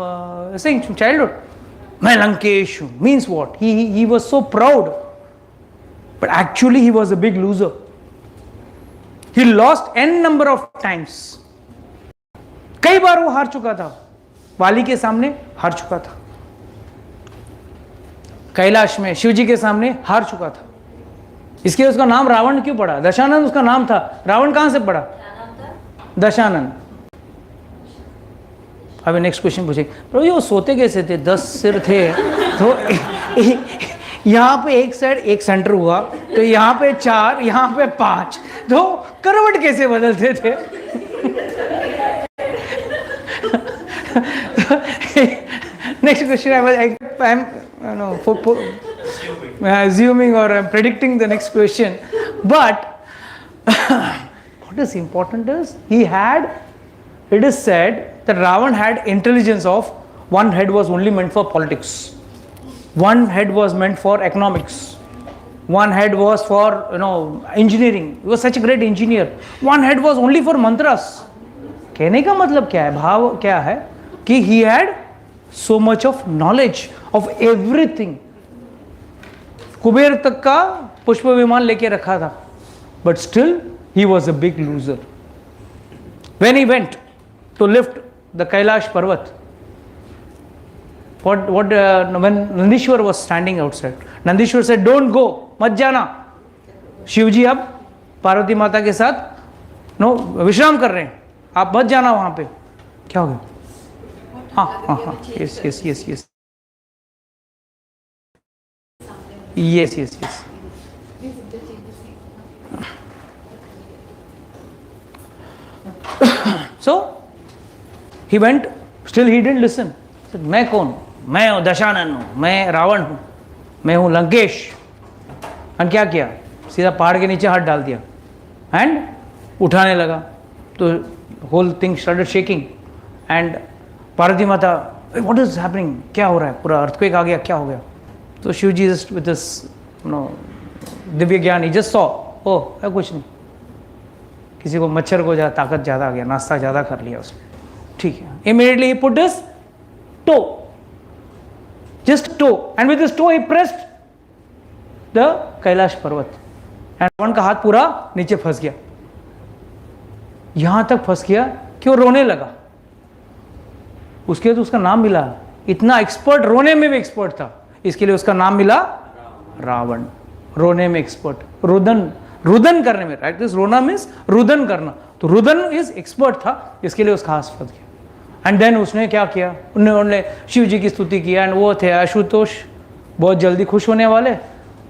since childhood. मैं लंकेश हूं means what, he was so proud, but actually he was a big loser. He lost n number of times. कई बार वो हार चुका था, वाली के सामने हार चुका था, कैलाश में शिवजी के सामने हार चुका था। इसके उसका नाम रावण क्यों पड़ा? दशानन उसका नाम था, रावण कहां से पड़ा? दशानन। अभी नेक्स्ट क्वेश्चन पूछेंगे, प्रभु ये सोते कैसे थे? 10 सिर थे तो यहाँ पे एक साइड एक सेंटर हुआ, तो यहाँ पे 4, यहाँ पे 5, तो करवट कैसे बदलते थे? Next question, I know, assuming or I'm predicting the next question, but what is important is it is said that Ravan had intelligence of, one head was only meant for politics, one head was meant for economics, one head was for engineering. He was such a great engineer. One head was only for mantras. कहने का मतलब क्या है, भाव क्या है कि he had so much of knowledge of everything. Kuber तक का पुष्प विमान लेके रखा था, but still he was a big loser. When he went to lift the Kailash Parvat, when Nandishwar was standing outside, Nandishwar said, "Don't go, मत जाना." शिवजी अब पार्वती माता के साथ विश्राम कर रहे हैं, आप मत जाना वहां पे। क्या हो गया? हाँ, yes. Yes. So he went, still he didn't listen. He said, मैं कौन? मैं हूं दशानन हूं, मैं रावण हूं, मैं हूं लंकेश। और क्या किया? सीधा पहाड़ के नीचे हाथ डाल दिया एंड उठाने लगा, तो whole thing started shaking and Parvati माता व्हाट इज हैपनिंग, क्या हो रहा है, पूरा अर्थक्वेक आ गया, क्या हो गया? तो शिव जी जस्ट विद दिस दिव्य ज्ञान ही जस्ट सॉ, ओ है कुछ नहीं, किसी को मच्छर को ताकत ज़्यादा आ गया, नाश्ता ज़्यादा कर लिया उसने, ठीक है. Immediately he put his toe, just toe, and with his toe he pressed the Kailash Parvat, and Ravan का हाथ पूरा नीचे फंस गया. यहां तक फंस गया कि वो रोने लगा. उसके लिए तो उसका नाम मिला, इतना एक्सपर्ट, रोने में भी एक्सपर्ट था, इसके लिए उसका नाम मिला रावण. रोने में एक्सपर्ट, रुदन, रुदन करने में, राइट, दिस रोना मीन्स रुदन करना, तो रुदन इज एक्सपर्ट था, इसके लिए उसका हाथ फंस गया. एंड देन उसने क्या किया, उन्होंने शिव जी की स्तुति किया, एंड वो थे आशुतोष, बहुत जल्दी खुश होने वाले,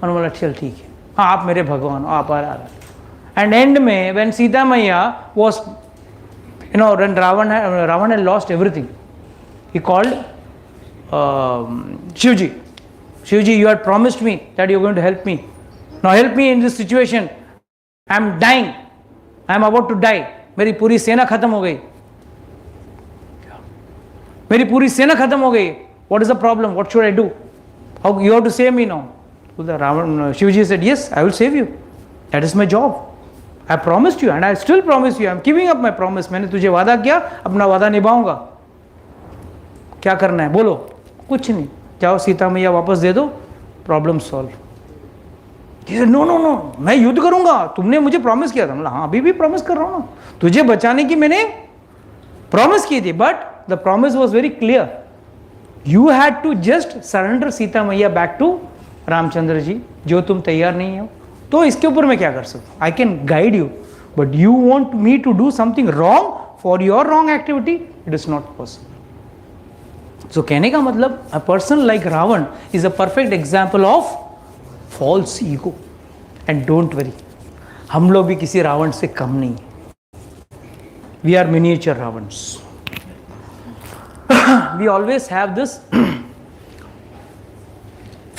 और बोला चल ठीक है, हाँ आप मेरे भगवान, आप आ रहे. एंड एंड में व्हेन सीता मैया was, you know, when Ravan had lost everything, he called Shivji. Shivji, you had promised me that you're going to help me. Now help me in this situation. I'm dying. I'm about to die. मेरी पूरी सेना खत्म हो गई. मेरी पूरी सेना खत्म हो गई. What is the problem? What should I do? How you have to save me now? So the Shivji said, yes, I will save you. That is my job. I promised you and I still promise you. I am giving up my promise. मैंने तुझे वादा किया, अपना वादा निभाऊंगा. क्या करना है बोलो? कुछ नहीं, जाओ सीता मैया वापस दे दो, problem solve. No no no, मैं युद्ध करूंगा, तुमने मुझे प्रॉमिस किया था. हाँ अभी भी प्रॉमिस कर रहा हूँ ना, तुझे बचाने की मैंने प्रॉमिस की थी, but the promise was very clear. You had to just surrender Sita मैया बैक टू रामचंद्र जी. जो तुम तैयार नहीं हो तो इसके ऊपर मैं क्या कर सकता हूँ? I can guide you, but you want me to do something wrong for your wrong activity, it is not possible. So कहने का मतलब, a person like Ravan is a perfect example of false ego. And don't worry, हम लोग भी किसी रावण से कम नहीं है. We are miniature Ravans. We always have this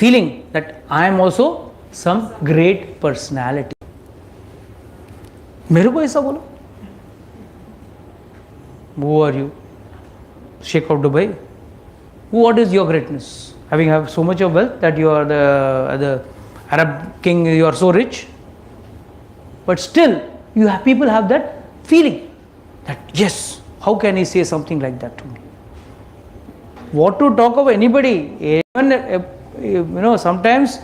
feeling that I am also some great personality. मेरे को ऐसा बोलो. Who are you? Sheikh of Dubai. What is your greatness? Having have so much of wealth that you are the Arab king, you are so rich, but still you have, people have that feeling that yes, how can he say something like that to me? What to talk of anybody? Even you know, sometimes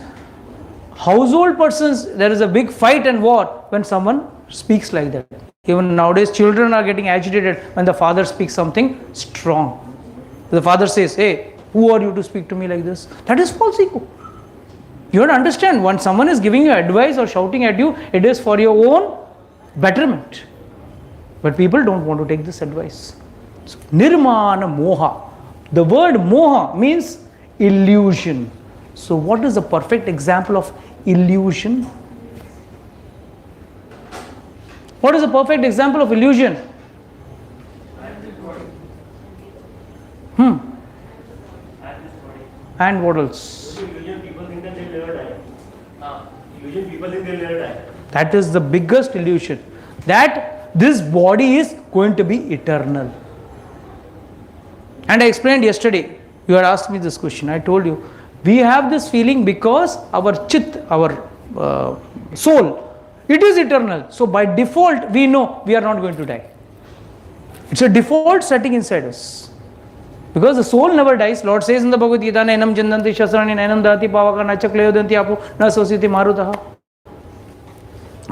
household persons, there is a big fight and war when someone speaks like that. Even nowadays children are getting agitated when the father speaks something strong. The father says, hey, who are you to speak to me like this? That is false ego. You have to understand, when someone is giving you advice or shouting at you, it is for your own betterment, but people don't want to take this advice. So, nirmana moha, the word moha means illusion. So what is a perfect example of illusion? What is a perfect example of illusion? And what else? Illusion, people think that they'll never die. Illusion, people think they'll never die. That is the biggest illusion, that this body is going to be eternal. And I explained yesterday, you had asked me this question, I told you, we have this feeling because our chit, our soul, it is eternal. So by default, we know we are not going to die. It's a default setting inside us. Because the soul never dies. Lord says in the Bhagavad Gita, Nainam jandanti shasrani nainam dati pavaka na chakleyodanti apu na sositi marutaha.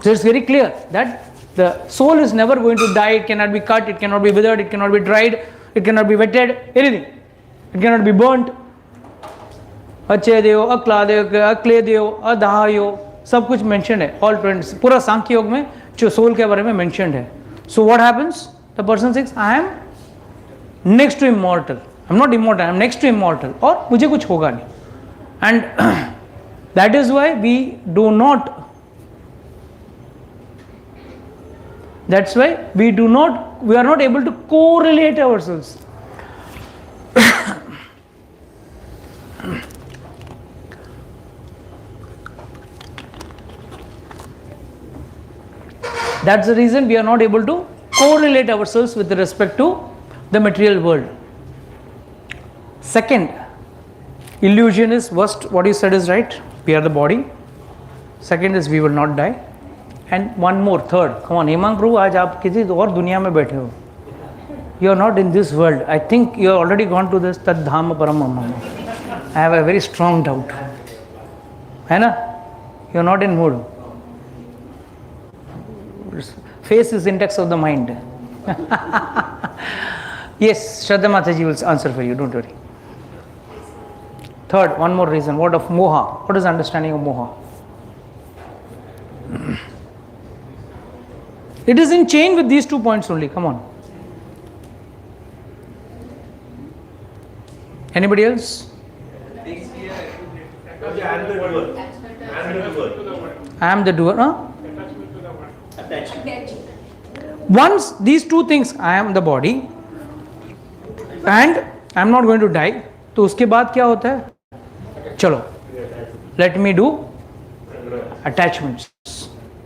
So it's very clear that the soul is never going to die. It cannot be cut, it cannot be withered, it cannot be dried, it cannot be wetted, anything. It cannot be burnt. अच्छे देव, अक्ला देव, अक्ले देव, अदाहयो, सब कुछ mentioned है. All twenty, पूरा सांख्य योग में जो soul के बारे में मेंशन्ड है. So what happens? The person says I am next to immortal. I am not immortal, I am next to immortal, और मुझे कुछ होगा नहीं. And that is why we do not, that's why we do not, we are not able to correlate ourselves. That's the reason we are not able to correlate ourselves with respect to the material world. Second illusion is first, what you said is right. We are the body. Second is we will not die. And one more, third. Come on, Hemang Prabhu, आज आप किसी और दुनिया में बैठे हो. You are not in this world. I think you have already gone to this Tad Dhama Paramam. I have a very strong doubt. है ना? You are not in mood. Face is index of the mind. Yes, Shraddha Mataji will answer for you, don't worry. Third, one more reason. What of moha? What is understanding of moha? It is in chain with these 2 points only. Come on. Anybody else? I am the doer. Huh? Once these 2 things, I am the body and I am not going to die, तो उसके बाद क्या होता है? चलो, let me do attachments.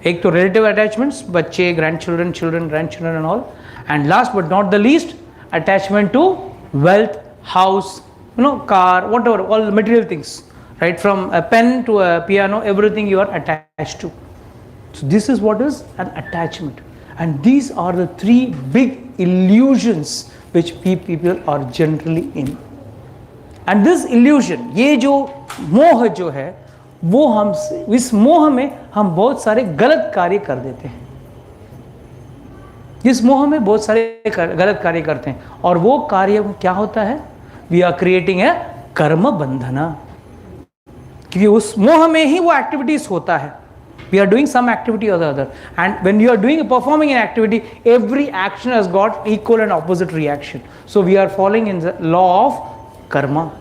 एक तो relative attachments, बच्चे, grandchildren, children, grandchildren and all. And last but not the least, attachment to wealth, house, car, whatever, all material things. Right, from a pen to a piano, everything you are attached to. So this is what is an attachment. And these are the 3 big illusions which people are generally in. And this illusion, ये जो मोह जो है, वो हम इस मोह में हम बहुत सारे गलत कार्य कर देते हैं. इस मोह में बहुत सारे गलत कार्य करते हैं और वो कार्य क्या होता है? We are creating a कर्म बंधना. क्योंकि उस मोह में ही वो एक्टिविटीज होता है. We are doing some activity or the other, and when you are performing an activity, every action has got equal and opposite reaction. So we are falling in the law of karma.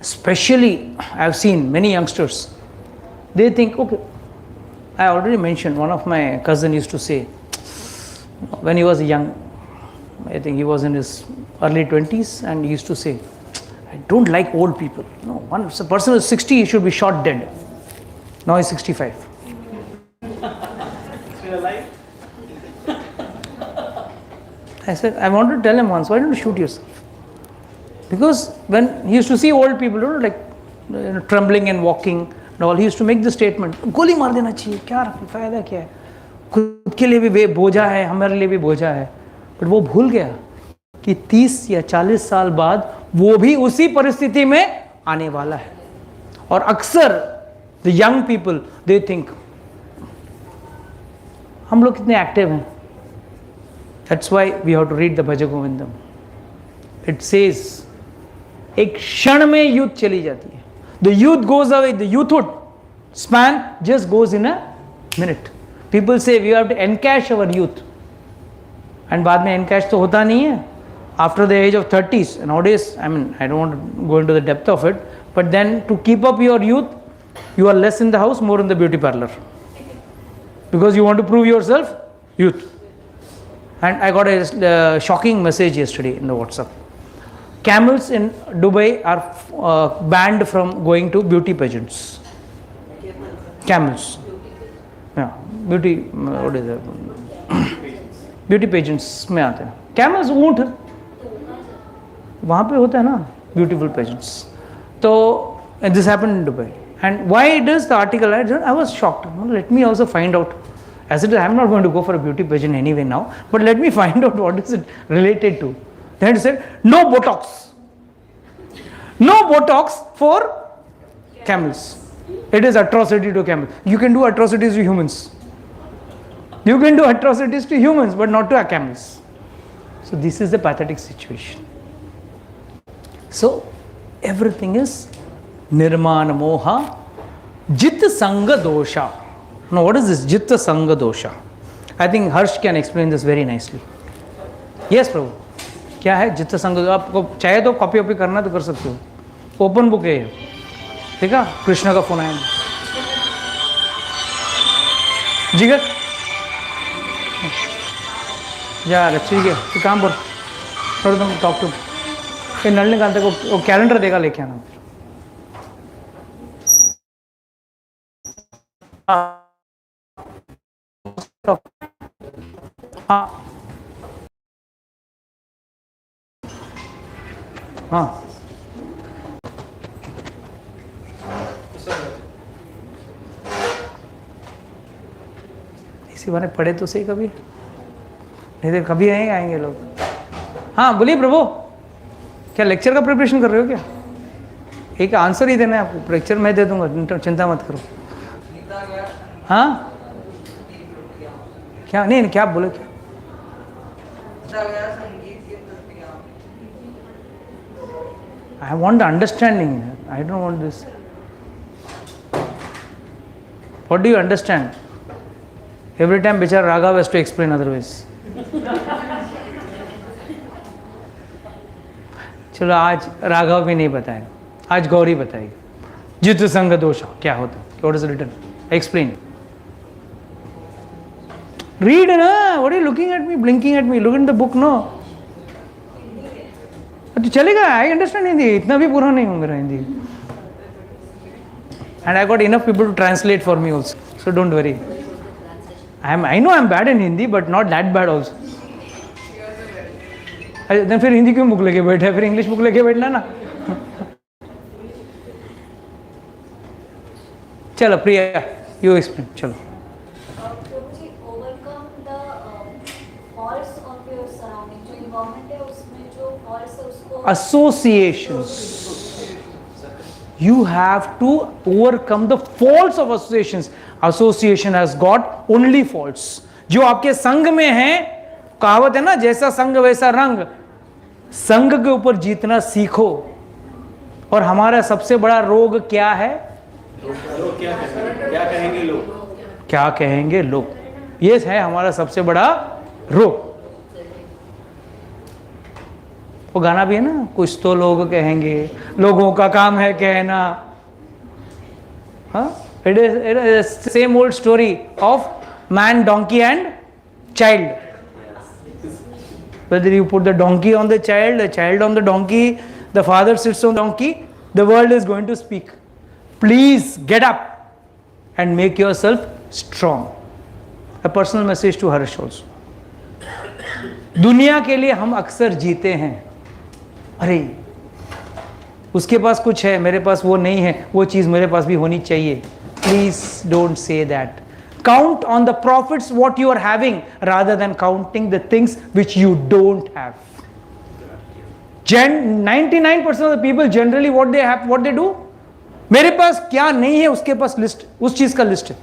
Especially, I have seen many youngsters. They think, okay, I already mentioned. One of my cousin used to say, when he was young, I think he was in his early 20s, and he used to say, I don't like old people. No, once a person is 60, he should be shot dead. Now he's 65. Still alive? I said, I wanted to tell him once, why don't you shoot yourself? Because when he used to see old people, trembling and walking and all, he used to make the statement, गोली मार देना चाहिए, क्या फायदा क्या है? खुद के लिए भी बोझा है, हमारे लिए भी बोझा है. But वो भूल गया कि 30 या 40 साल बाद वो भी उसी परिस्थिति में आने वाला है. और अक्सर the young people, they think, हम लोग कितने एक्टिव हैं. That's why we have to read the Bhaja Govindam. It says, एक क्षण में youth चली जाती है. The youth goes away, the youthhood span just goes in a minute. People say we have to encash our youth. And बाद में encash तो होता नहीं है. After the age of 30s, nowadays, I mean, I don't want to go into the depth of it, but then to keep up your youth, you are less in the house, more in the beauty parlor. Because you want to prove yourself youth. And I got a shocking message yesterday in the WhatsApp. Camels in Dubai are banned from going to beauty pageants. Camels. Yeah, beauty, what is that? Beauty pageants में आते हैं. Camels ऊँट वहाँ पे होता है ना, beautiful pageants. So, and this happened in Dubai. And why it is the article, I was shocked. Let me also find out. As it is, I am not going to go for a beauty pageant anyway now, but let me find out what is it related to. Then it said, no Botox. No Botox for camels. It is atrocity to camels. You can do atrocities to humans. You can do atrocities to humans, but not to camels. So this is the pathetic situation. So everything is Nirmana Moha, Jitta Sangha Dosha. Now what is this Jitta Sangha Dosha? I think Harsh can explain this very nicely. Yes, Prabhu. क्या है जित्त संग? आपको चाहे तो copy वॉपी करना तो कर सकते हो. ओपन बुक है ये. ठीक है, कृष्णा का फोन आया. जिगर जा रहा, ठीक है, तो काम पर थोड़ा तुम टॉक टू. ये नल निकालते को कैलेंडर देगा, लेके आना. हाँ हाँ इसी बारे पढ़े तो सही कभी, नहीं तो कभी नहीं आएंगे लोग। हाँ बोलिए प्रभु, क्या लेक्चर का प्रिपरेशन कर रहे हो क्या? एक आंसर ही देना है आपको, लेक्चर मैं दे दूंगा, चिंता मत करो। हाँ क्या नहीं क्या बोलो क्या? I want the understanding. I don't want this. What do you understand? Every time Bichar Raghav has to explain otherwise. चलो आज राघव भी नहीं बताएगा, आज गौरी बताएगी। जित संग दोष क्या होता है? What is written? Explain. Read na. What are you looking at me, blinking at me? Look in the book, no? तो चलेगा, आई अंडरस्टैंड हिंदी, इतना भी पूरा नहीं हूँ मेरा Hindi, and I got enough people to translate for me also, so don't worry. I know I am bad in Hindi but not that bad also. फिर हिंदी क्यों बुक लेके बैठे, फिर इंग्लिश बुक लेके बैठना ना। चलो प्रिया यू एक्सप्लेन। चलो associations, you have to overcome the faults of associations. Association has got only faults. जो आपके संग में है, कहावत है ना, जैसा संग वैसा रंग, संग के ऊपर जीतना सीखो। और हमारा सबसे बड़ा रोग क्या है? क्या कहेंगे लोग, क्या कहेंगे लोग, ये है हमारा सबसे बड़ा रोग। वो गाना भी है ना, कुछ तो लोग कहेंगे, लोगों का काम है कहना। It is same old story of man, donkey and child. Whether you put the donkey on the child on the donkey, the father sits on the donkey, the world is going to speak. Please get up and make yourself strong. A personal message to Harsh also. दुनिया के लिए हम अक्सर जीते हैं, अरे उसके पास कुछ है, मेरे पास वो नहीं है, वो चीज़ मेरे पास भी होनी चाहिए। Please don't say that. Count on the profits what you are having rather than counting the things which you don't have. 99% of the people generally what they have, what they do, मेरे पास क्या नहीं है उसके पास list, उस चीज का list है।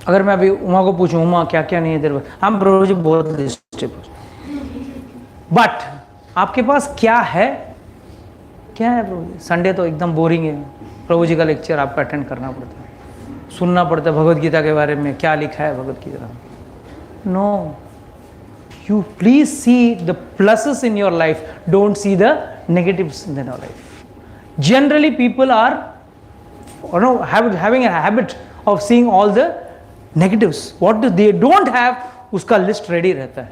अगर मैं अभी उमा को पूछूं, उमा क्या क्या नहीं है तेरे पास, हम प्रभु जी बहुत लिस्ट है, बट आपके पास क्या है? क्या है प्रभु जी? संडे तो एकदम बोरिंग है, प्रभु जी का लेक्चर आपका अटेंड करना पड़ता है, सुनना पड़ता है भगवत गीता के बारे में, क्या लिखा है भगवत गीता में। No, you please see the pluses in your life, don't see the negatives in your life. Generally people are having a habit of seeing all the negatives, what they don't have uska list ready rehta hai,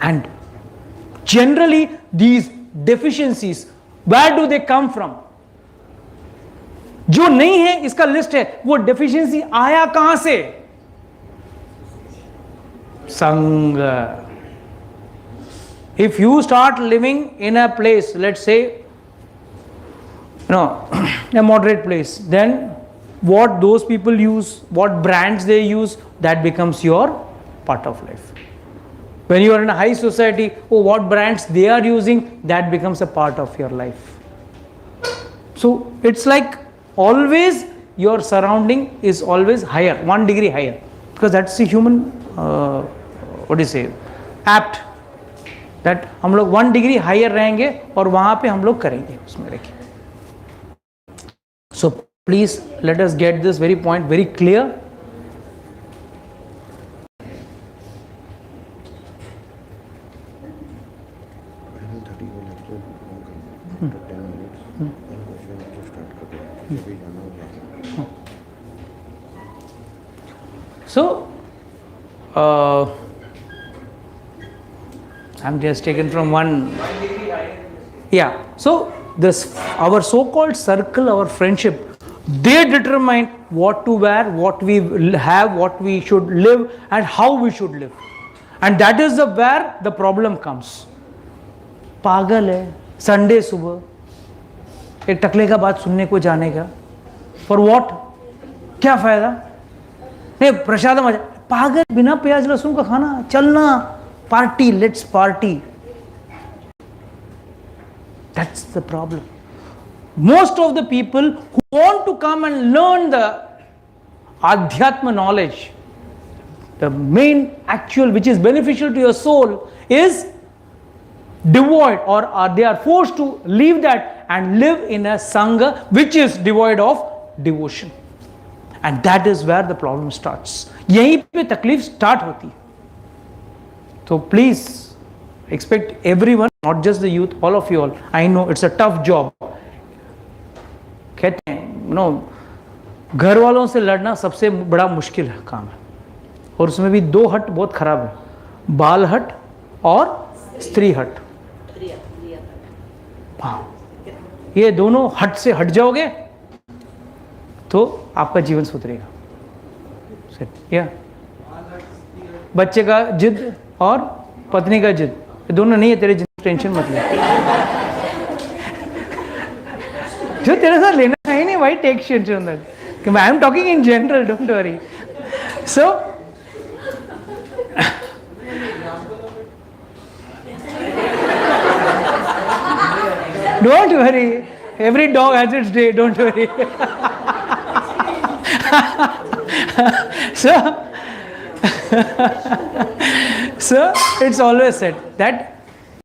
and generally these deficiencies where do they come from? जो नहीं है इसका list है, वो deficiency आया कहां से? संग. If you start living in a place, let's say, a moderate place, then what those people use, what brands they use, that becomes your part of life. When you are in a high society, what brands they are using, that becomes a part of your life. So it's like always your surrounding is always higher, 1 degree higher, because that's the human what do you say, apt, that हम लोग 1 degree higher रहेंगे और वहां पे हम लोग करेंगे उसमें रखिए. So please let us get this very point very clear. So I'm just taken from one. Yeah. So this our so-called circle, our friendship, they determine what to wear, what we have, what we should live, and how we should live. And that is where the problem comes. पागल है, Sunday सुबह एक टकले का बात सुनने को जाने का, फॉर वॉट, क्या फायदा? नहीं प्रसाद मजा, पागल, बिना प्याज लहसुन का खाना, चलना party, let's party. That's the problem. Most of the people who want to come and learn the Adhyatma knowledge, the main actual which is beneficial to your soul, is devoid, or they are forced to leave that and live in a sangha which is devoid of devotion. And that is where the problem starts. यहीं पे तकलीफ start होती. So please expect everyone, not just the youth, all of you all. I know it's a tough job. कहते हैं no, घर वालों से लड़ना सबसे बड़ा मुश्किल काम है, और उसमें भी दो हट बहुत खराब है, बाल हट और स्त्री हट. हाँ, ये दोनों हट से हट जाओगे तो आपका जीवन सुधरेगा. या बच्चे का जिद और पत्नी का जिद, ये दोनों नहीं है तेरे जिद, टेंशन मत ले. जो तेरे साथ लेना है नहीं भाई, take tension that. I am talking in general, don't worry. So don't worry, every dog has its day, don't worry. So it's always said that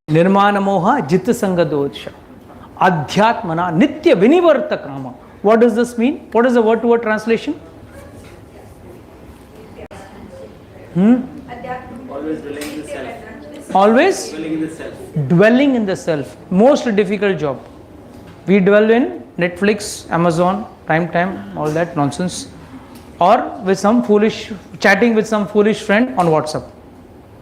nirmana moha jitta sanga dosha adhyatmana nitya vinivarta kama. What does this mean? What is the word to word translation? Always dwelling in the self. Always Dwelling in the self. dwelling in the self. Most difficult job. We dwell in Netflix, Amazon, Prime Time, all that nonsense, or with some foolish, chatting with some foolish friend on WhatsApp.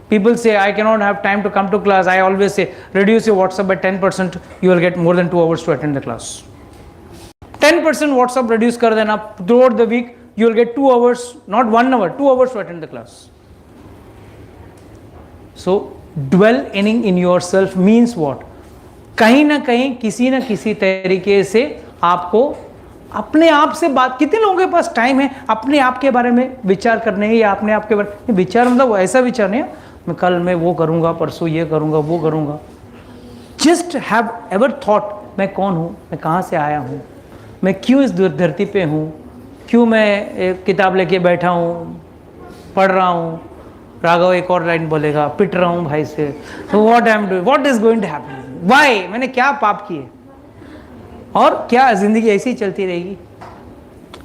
People say, I cannot have time to come to class. I always say, reduce your WhatsApp by 10%, you will get more than 2 hours to attend the class. 10% WhatsApp reduce kar dena, throughout the week, you will get 2 hours, not 1 hour, 2 hours to attend the class. So, dwelling in yourself means what? कहीं ना कहीं किसी ना किसी तरीके से आपको अपने आप से बात. कितने लोगों के पास टाइम है अपने आप के बारे में विचार करने, या अपने आप के बारे में विचार, मतलब ऐसा विचार नहीं मैं कल मैं वो करूँगा, परसों ये करूँगा, वो करूँगा. जस्ट हैव एवर थॉट, मैं कौन हूँ, मैं कहाँ से आया हूँ, मैं क्यों इस धरती पे हूँ, क्यों मैं एक किताब लेके बैठा हूँ, पढ़ रहा हूँ. राघव एक और लाइन बोलेगा, पिट रहा हूँ भाई से, तो what I am doing, what is going to happen, why, मैंने क्या पाप किए, और क्या जिंदगी ऐसी ही चलती रहेगी.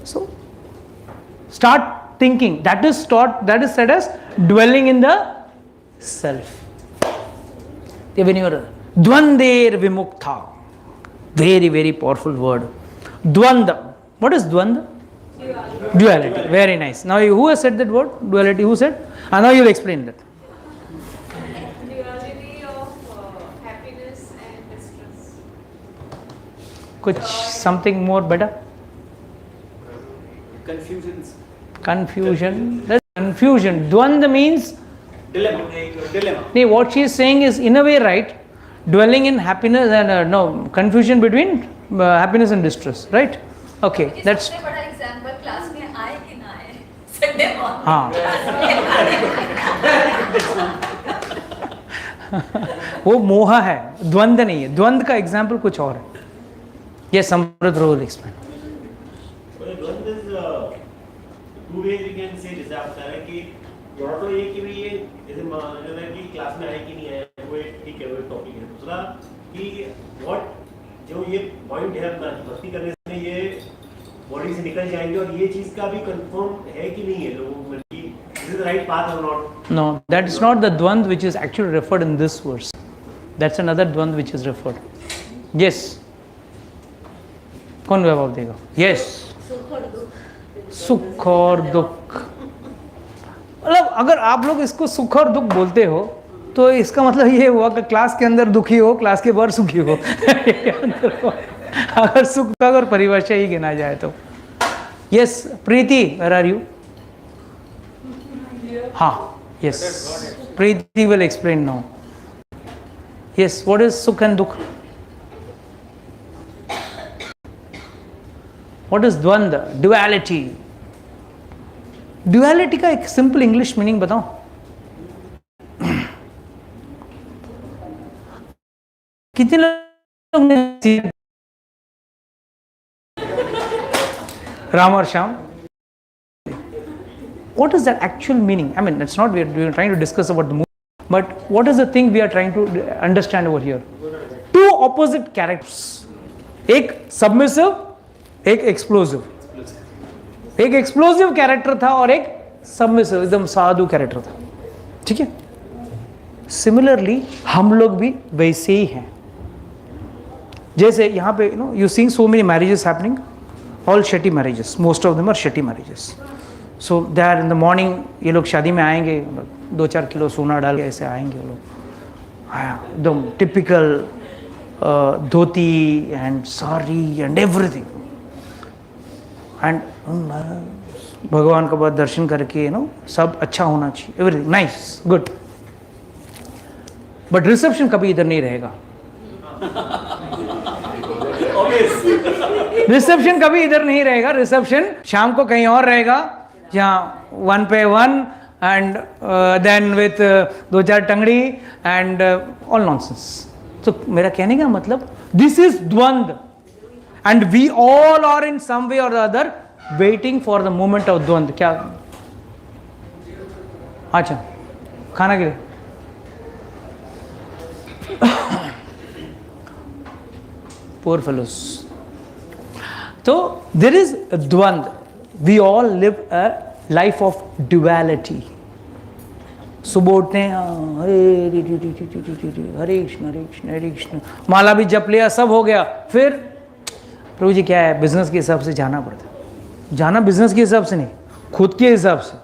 So start thinking, that is said as dwelling in the self. द्वंदेर विमुक्ता, very very powerful word. Dvanda, what is dvanda? Duality. Very nice. Now who has said that word, duality? Who said? Now you'll explain that. Duality of happiness and distress. Kuch something more better? Confusion. That's confusion. Dvanda means Dilemma. nee, what she is saying is in a way right. Dwelling in happiness and no confusion between happiness and distress, right? Okay, that's. सबसे बड़ा example class में आए कि ना आए, Sunday morning हाँ. वो मोह है, द्वंद नहीं है. द्वंद का एग्जाम्पल कुछ और है. ये समृद्ध role explain. Well, Dvand is two ways we can say. जैसे आप बता रहे हैं कि थोड़ा तो ये कि भी ये जैसे मान लो कि क्लास में आए कि नहीं आए, वो ठीक है, वो टॉपिक है. दूसरा कि व्हाट जो ये पॉइंट है अपना भक्ति करने से ये बॉडी से निकल जाएंगे, और ये चीज का भी कंफर्म है कि नहीं है लोगों में कि this is the right path और not. No, that is not the dvand which is actually referred in this verse. That's another dvand which is referred. Yes. कौन जवाब देगा? Yes. सुख और दुख. मतलब अगर आप लोग इसको सुख और दुख बोलते हो तो इसका मतलब ये हुआ कि क्लास के अंदर दुखी हो, क्लास के बाहर सुखी हो. अगर सुख का अगर परिभाषा ही गिना जाए तो. Yes Preeti, where are you? हाँ, yes Preeti will explain now. Yes, what is sukh and dukh? What is dvand? Duality. Duality का एक सिंपल इंग्लिश मीनिंग बताओ. कितने लोग ने राम और Shyam? What is that actual meaning? I mean, it's not we are trying to discuss about the movie, but what is the thing we are trying to understand over here? Two opposite characters. एक submissive, एक explosive. एक explosive character था और एक submissive, एकदम साधु character था. ठीक है? Similarly, हम लोग भी वैसे ही हैं. जैसे यहाँ पे you seeing so many marriages happening, all shitty marriages. Most of them are shitty marriages. So they are in the morning, ये लोग शादी में आएंगे, 2-4 किलो सोना डाल के ऐसे आएंगे वो लोग, आया एकदम typical dhoti and sari and everything, and भगवान का बहुत दर्शन करके सब अच्छा होना चाहिए, everything nice good. But reception कभी इधर नहीं रहेगा. रिसेप्शन कभी इधर नहीं रहेगा. रिसेप्शन शाम को कहीं और रहेगा, जहाँ 1 पे 1 एंड देन विथ 2-4 टंगड़ी एंड ऑल नॉनसेंस. तो मेरा कहने का मतलब दिस इज द्वंद and we all are in some way or the other waiting for the moment of द्वंद. क्या? अच्छा, खाना के लिए poor fellows. So there is dvand. We all live a life of duality. सुबह उठते हैं, हरे कृष्ण हरे कृष्ण हरे कृष्ण, माला भी जप लिया, सब हो गया. फिर प्रभु जी क्या है, बिजनेस के हिसाब से जाना पड़ता है. जाना बिजनेस के हिसाब से नहीं, खुद के हिसाब से,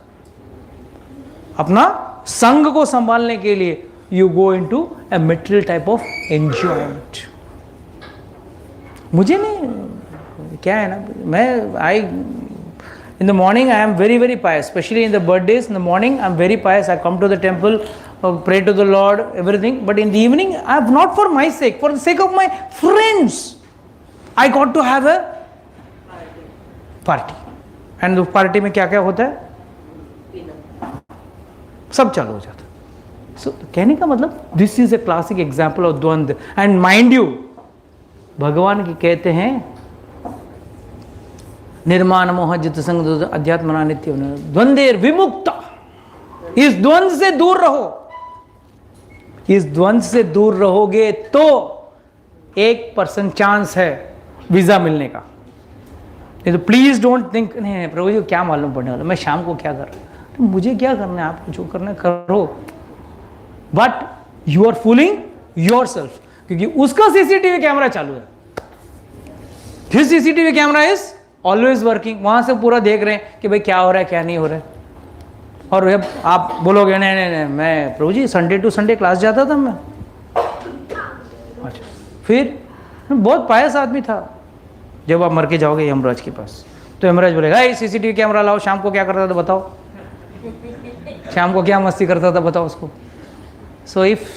अपना संग को संभालने के लिए you go into a material type of enjoyment. मुझे नहीं क्या है ना, मैं आई in the morning I am very very pious, especially in the birthdays. In the morning I am very pious. I come to the temple, pray to the Lord, everything. But in the evening I have, not for my sake, for the sake of my friends, I got to have a party. And उस party में क्या क्या होता है, सब चालू हो जाता है. So कहने का मतलब this is a classic example of द्वंद. And mind you, भगवान की कहते हैं निर्माण मोह जित संग अध्यात्मना नित्य द्वंदेर विमुक्ता. इस द्वंद से दूर रहो. इस द्वंद से दूर रहोगे तो 1% चांस है वीजा मिलने का. नहीं तो प्लीज डोंट थिंक नहीं प्रभु जी क्या मालूम पड़ने वाला, मैं शाम को क्या कर रहा हूं, तो मुझे क्या करना है, आपको जो करना है करो. But you are fooling yourself, क्योंकि उसका सीसीटीवी कैमरा चालू है. His CCTV camera is always working. वहां से पूरा देख रहे हैं कि भाई क्या हो रहा है क्या नहीं हो रहा है. और जब आप बोलोगे नहीं नहीं नहीं मैं प्रभु जी संडे टू संडे क्लास जाता था मैं. अच्छा, फिर बहुत पायस आदमी था. जब आप मर के जाओगे यमराज के पास, तो यमराज बोलेगा सीसीटीवी कैमरा लाओ, शाम को क्या करता था बताओ, शाम को क्या मस्ती करता था बताओ उसको. So if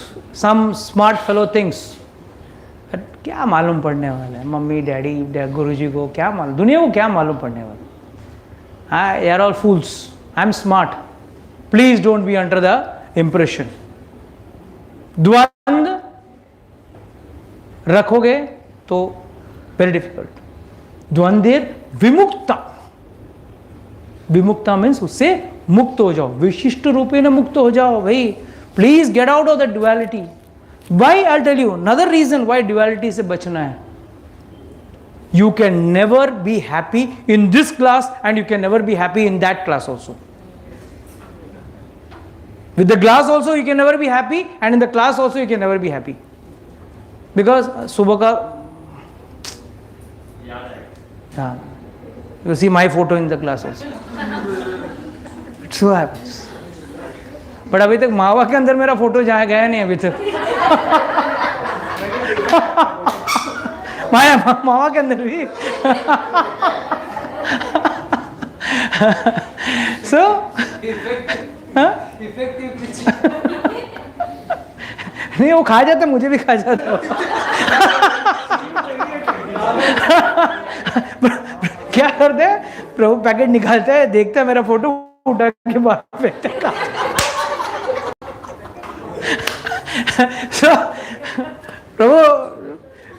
some smart fellow things, क्या मालूम पड़ने वाला है, मम्मी डैडी गुरुजी को क्या मालूम, दुनिया को क्या मालूम पड़ने वाला. I R all fools, I am smart. Please don't be under the impression. द्वंद रखोगे तो वेरी डिफिकल्ट. द्वंदेर विमुक्ता. विमुक्ता मीन्स उससे मुक्त हो जाओ, विशिष्ट रूपे न मुक्त हो जाओ भाई. Please get out of the duality. Why? I'll tell you another reason why duality से बचना है. You can never be happy in this class and you can never be happy in that class also. With the class also you can never be happy and in the class also you can never be happy. Because सुबह का हाँ, you see my photo in the class also. It so happens. But अभी तक मावा के अंदर मेरा photo जहाँ गया नहीं अभी तक. मावा के अंदर भी. सो नहीं वो खा जाता, मुझे भी खा जाता। क्या करते हैं, प्रभु पैकेट निकालता है, देखता है मेरा फोटो, उठा के बाहर फेंकता है। So, प्रभु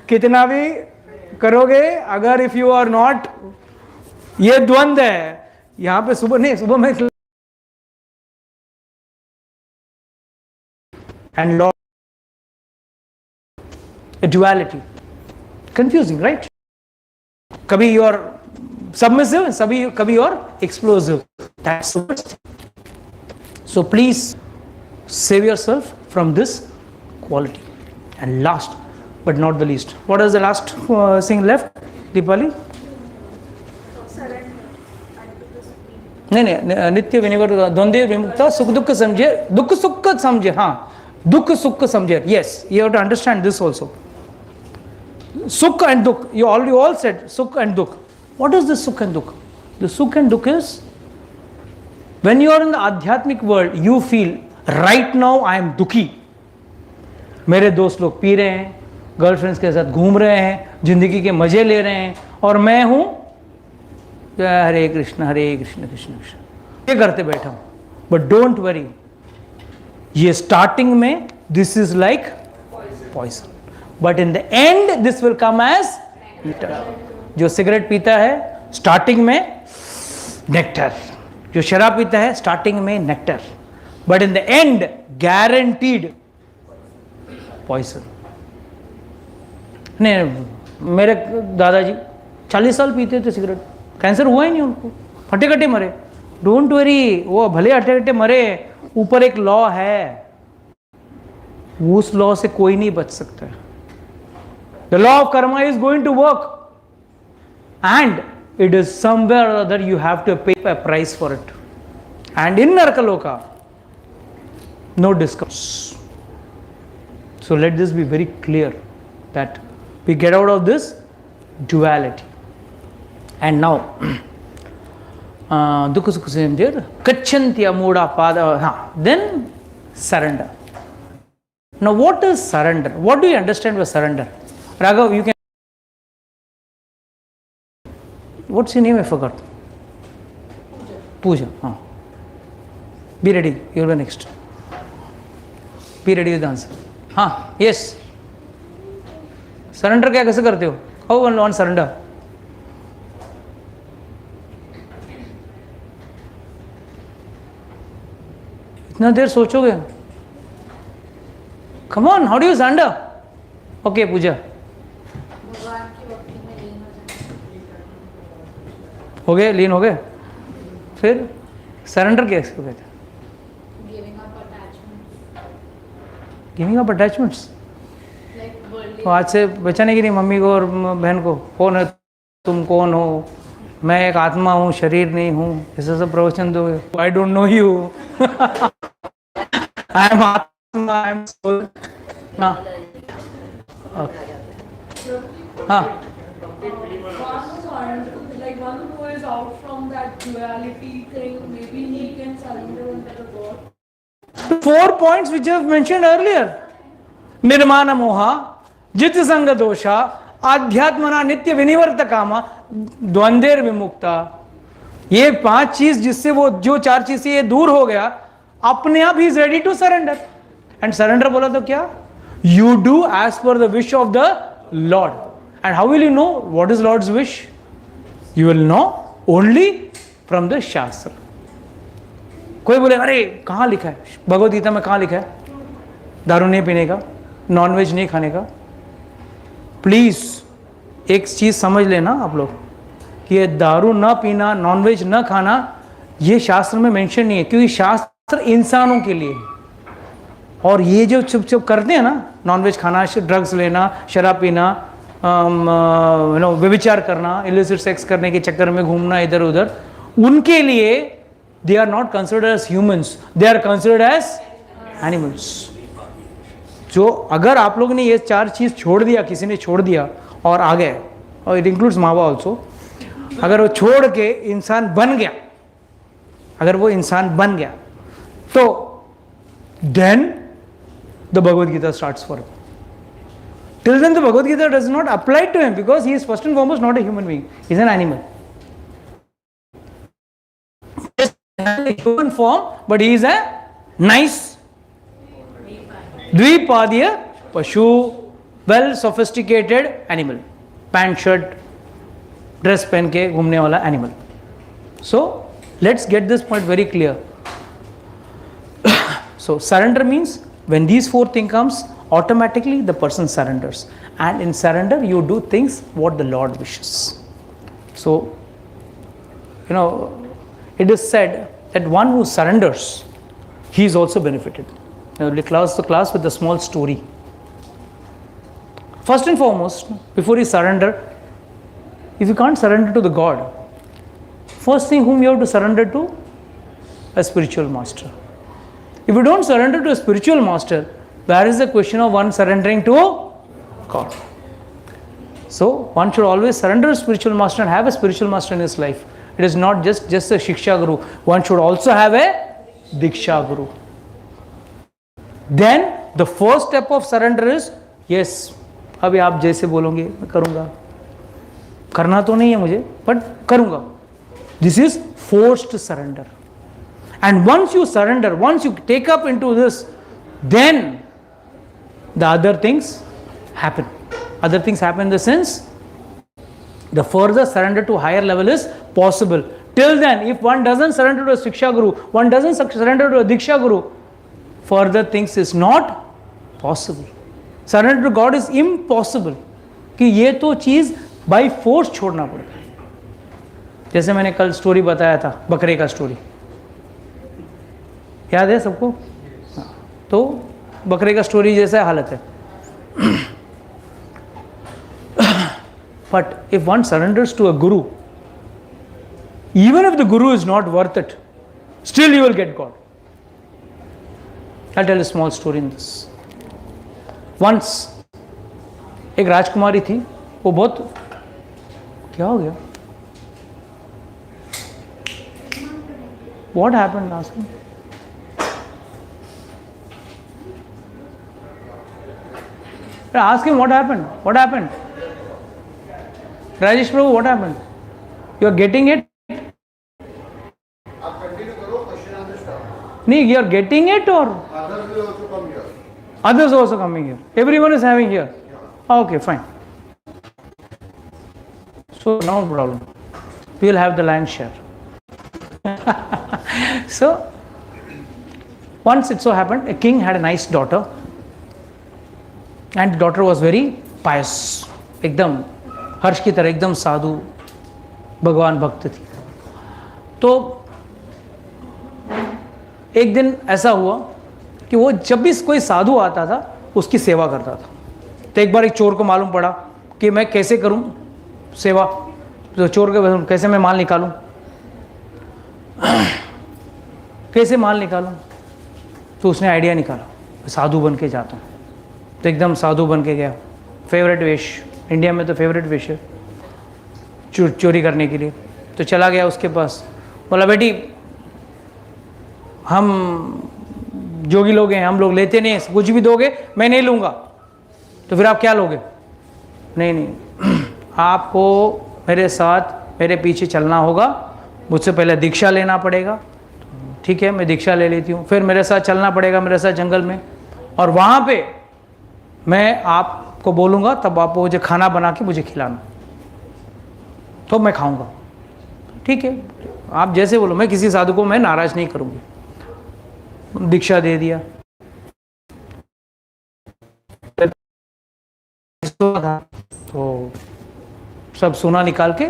कितना भी करोगे, अगर इफ यू आर नॉट, ये द्वंद है यहाँ पे। सुबह नहीं, सुबह में and Lord, duality, confusing, right? कभी यू आर सबमिसिव, कभी और explosive. So please save yourself from this quality. And last but not the least, what is the last thing left, Deepali? नहीं, नित्य विनिवर्त द्वंद्व विमुक्ता, सुख दुख समझे, दुख सुख समझे। हाँ, दुख सुख समझे। Yes, you have to understand this also. Sukh and dukh, you all said sukh and dukh. What is the sukh and dukh? The sukh and dukh is when you are in the adhyatmic world, you feel right now I am दुखी। मेरे दोस्त लोग P रहे हैं, girlfriends के साथ घूम रहे हैं, जिंदगी के मजे ले रहे हैं, और मैं हूं हरे कृष्ण कृष्ण कृष्ण ये करते बैठा हूं। बट डोंट वरी, ये स्टार्टिंग में this is like poison, but in the end this will come as nectar. जो सिगरेट पीता है स्टार्टिंग में नेक्टर, जो शराब पीता है स्टार्टिंग में nectar, but in the end guaranteed poison। नहीं, मेरे दादाजी 40 साल पीते थे सिगरेट, कैंसर हुआ ही नहीं उनको, हट्टे कट्टे मरे। डोंट वरी, वो भले हट्टे कट्टे मरे, ऊपर एक लॉ है, उस लॉ से कोई नहीं बच सकता। The law of karma is going to work and it is somewhere or other you have to pay a price for it. And in नरकलोका no discourse. So let this be very clear that we get out of this duality. And now dukha sukha samjhe kachanti amuda pada, then surrender. Now what is surrender? What do you understand by surrender? Raghav, you can, what's your name? I forgot. Pooja. Be ready, you'll be next. Be ready with the answer. हाँ, yes. Surrender क्या कैसे करते हो? How one surrender? इतना देर सोचोगे? Come on, how do you surrender? Okay, पूजा। भगवान की भक्ति में लीन हो गए, लीन हो गए। फिर सरेंडर कैसे कहते हैं? Giving up attachments. तो आज से बचाने की नहीं मम्मी को और बहन को, कौन है तुम, कौन हो, मैं एक आत्मा हूँ, शरीर नहीं हूँ, ऐसा सब प्रवचन दोगे। I don't know you, I am आत्मा, आई एम सोल। हाँ हाँ, like one who is out from that duality thing, maybe he can surrender under the God. 4 points which I have mentioned earlier: निर्माण मोहा, जित संग दोषा, आध्यात्मना नित्य विनिवर्त कामा, द्वंद्वेर विमुक्ता। ये 5 चीज जिससे वो, जो 4 चीज से ये दूर हो गया, अपने आप ही is ready to surrender. And surrender बोला तो क्या? You do as per the wish of the lord. And how will you know what is lord's wish? You will know only from the shastra. कोई बोले अरे कहाँ लिखा है भगवद गीता में, कहाँ लिखा है दारू नहीं पीने का, नॉनवेज नहीं खाने का? प्लीज एक चीज समझ लेना आप लोग कि ये दारू ना पीना, नॉनवेज ना खाना, ये शास्त्र में मेंशन नहीं है, क्योंकि शास्त्र इंसानों के लिए है। और ये जो चुप चुप करते हैं ना, नॉनवेज खाना, ड्रग्स लेना, शराब पीना, व्यभिचार करना, इलिसिट सेक्स करने के चक्कर में घूमना इधर उधर, उनके लिए they are not considered as humans, they are considered as animals। जो अगर आप लोग ने ये 4 चीज छोड़ दिया, किसी ने छोड़ दिया और आ गए, और इट इंक्लूड्स मावा ऑल्सो, अगर वो छोड़ के इंसान बन गया, अगर वो इंसान बन गया, तो then the Bhagavad Gita starts for him. Till then the Bhagavad Gita does not apply to him because he is first and foremost not a human being. He is an animal. Just a human form, but he is a nice Dvipadiya Pashu, well sophisticated animal. Pant shirt, dress पहन के घूमने वाला animal. So let's get this point very clear. So surrender means when these four things comes, automatically the person surrenders, and in surrender you do things what the Lord wishes. So it is said that one who surrenders, he is also benefited. We close the class with a small story. First and foremost, before you surrender, if you can't surrender to the God, first thing whom you have to surrender to, a spiritual master. If you don't surrender to a spiritual master, where is the question of one surrendering to God? So one should always surrender to a spiritual master and have a spiritual master in his life. It is not just a Shiksha Guru. One should also have a Diksha Guru. Then the first step of surrender is, yes, अभी आप जैसे बोलोगे मैं करूँगा, करना तो नहीं है मुझे बट करूँगा. This is forced surrender. And once you surrender, once you take up into this, then the other things happen. Other things happen in the sense, the further surrender to higher level is possible. Till then, if one doesn't surrender to a Shiksha Guru, one doesn't surrender to a Diksha Guru, further things is not possible. Surrender to God is impossible. कि ये तो चीज़ by force छोड़ना पड़ता है. जैसे मैंने कल story बताया था, बकरे का स्टोरी याद है सबको? तो बकरे का स्टोरी जैसा हालत है. But if one surrenders to a guru, even if the guru is not worth it, still you will get God. I'll tell a small story in this. Once एक राजकुमारी थी, वो बहुत, क्या हो गया? What happened? Ask me. Ask him what happened. What happened? Rajesh Prabhu, what happened? You are getting it? No, you are getting it or? Others will also come here. Others also coming here. Everyone is having here. Okay, fine. So no problem. We will have the lion's share. So once it so happened, a king had a nice daughter, and the daughter was very pious. एकदम हर्ष की तरह एकदम साधु भगवान भक्त थी. तो एक दिन ऐसा हुआ कि वो जब भी कोई साधु आता था उसकी सेवा करता था. तो एक बार एक चोर को मालूम पड़ा कि मैं कैसे करूं सेवा, तो चोर के कैसे मैं माल निकालूं, कैसे माल निकालूं, तो उसने आइडिया निकाला साधु बन के जाता हूँ. तो एकदम साधु बन के गया. फेवरेट वेश, इंडिया में तो फेवरेट वेश है चोरी करने के लिए. तो चला गया उसके पास, बोला बेटी हम जोगी लोग हैं, हम लोग लेते नहीं, कुछ भी दोगे मैं नहीं लूँगा. तो फिर आप क्या लोगे? नहीं आपको मेरे साथ मेरे पीछे चलना होगा, मुझसे पहले दीक्षा लेना पड़ेगा. ठीक है, मैं दीक्षा ले लेती हूँ. फिर मेरे साथ चलना पड़ेगा, मेरे साथ जंगल में, और वहाँ पे मैं आपको बोलूँगा, तब आप मुझे खाना बना के मुझे खिलाना, तो मैं खाऊँगा. ठीक है, आप जैसे बोलो, मैं किसी साधु को मैं नाराज़ नहीं करूँगी. दीक्षा दे दिया. तो सब सोना निकाल के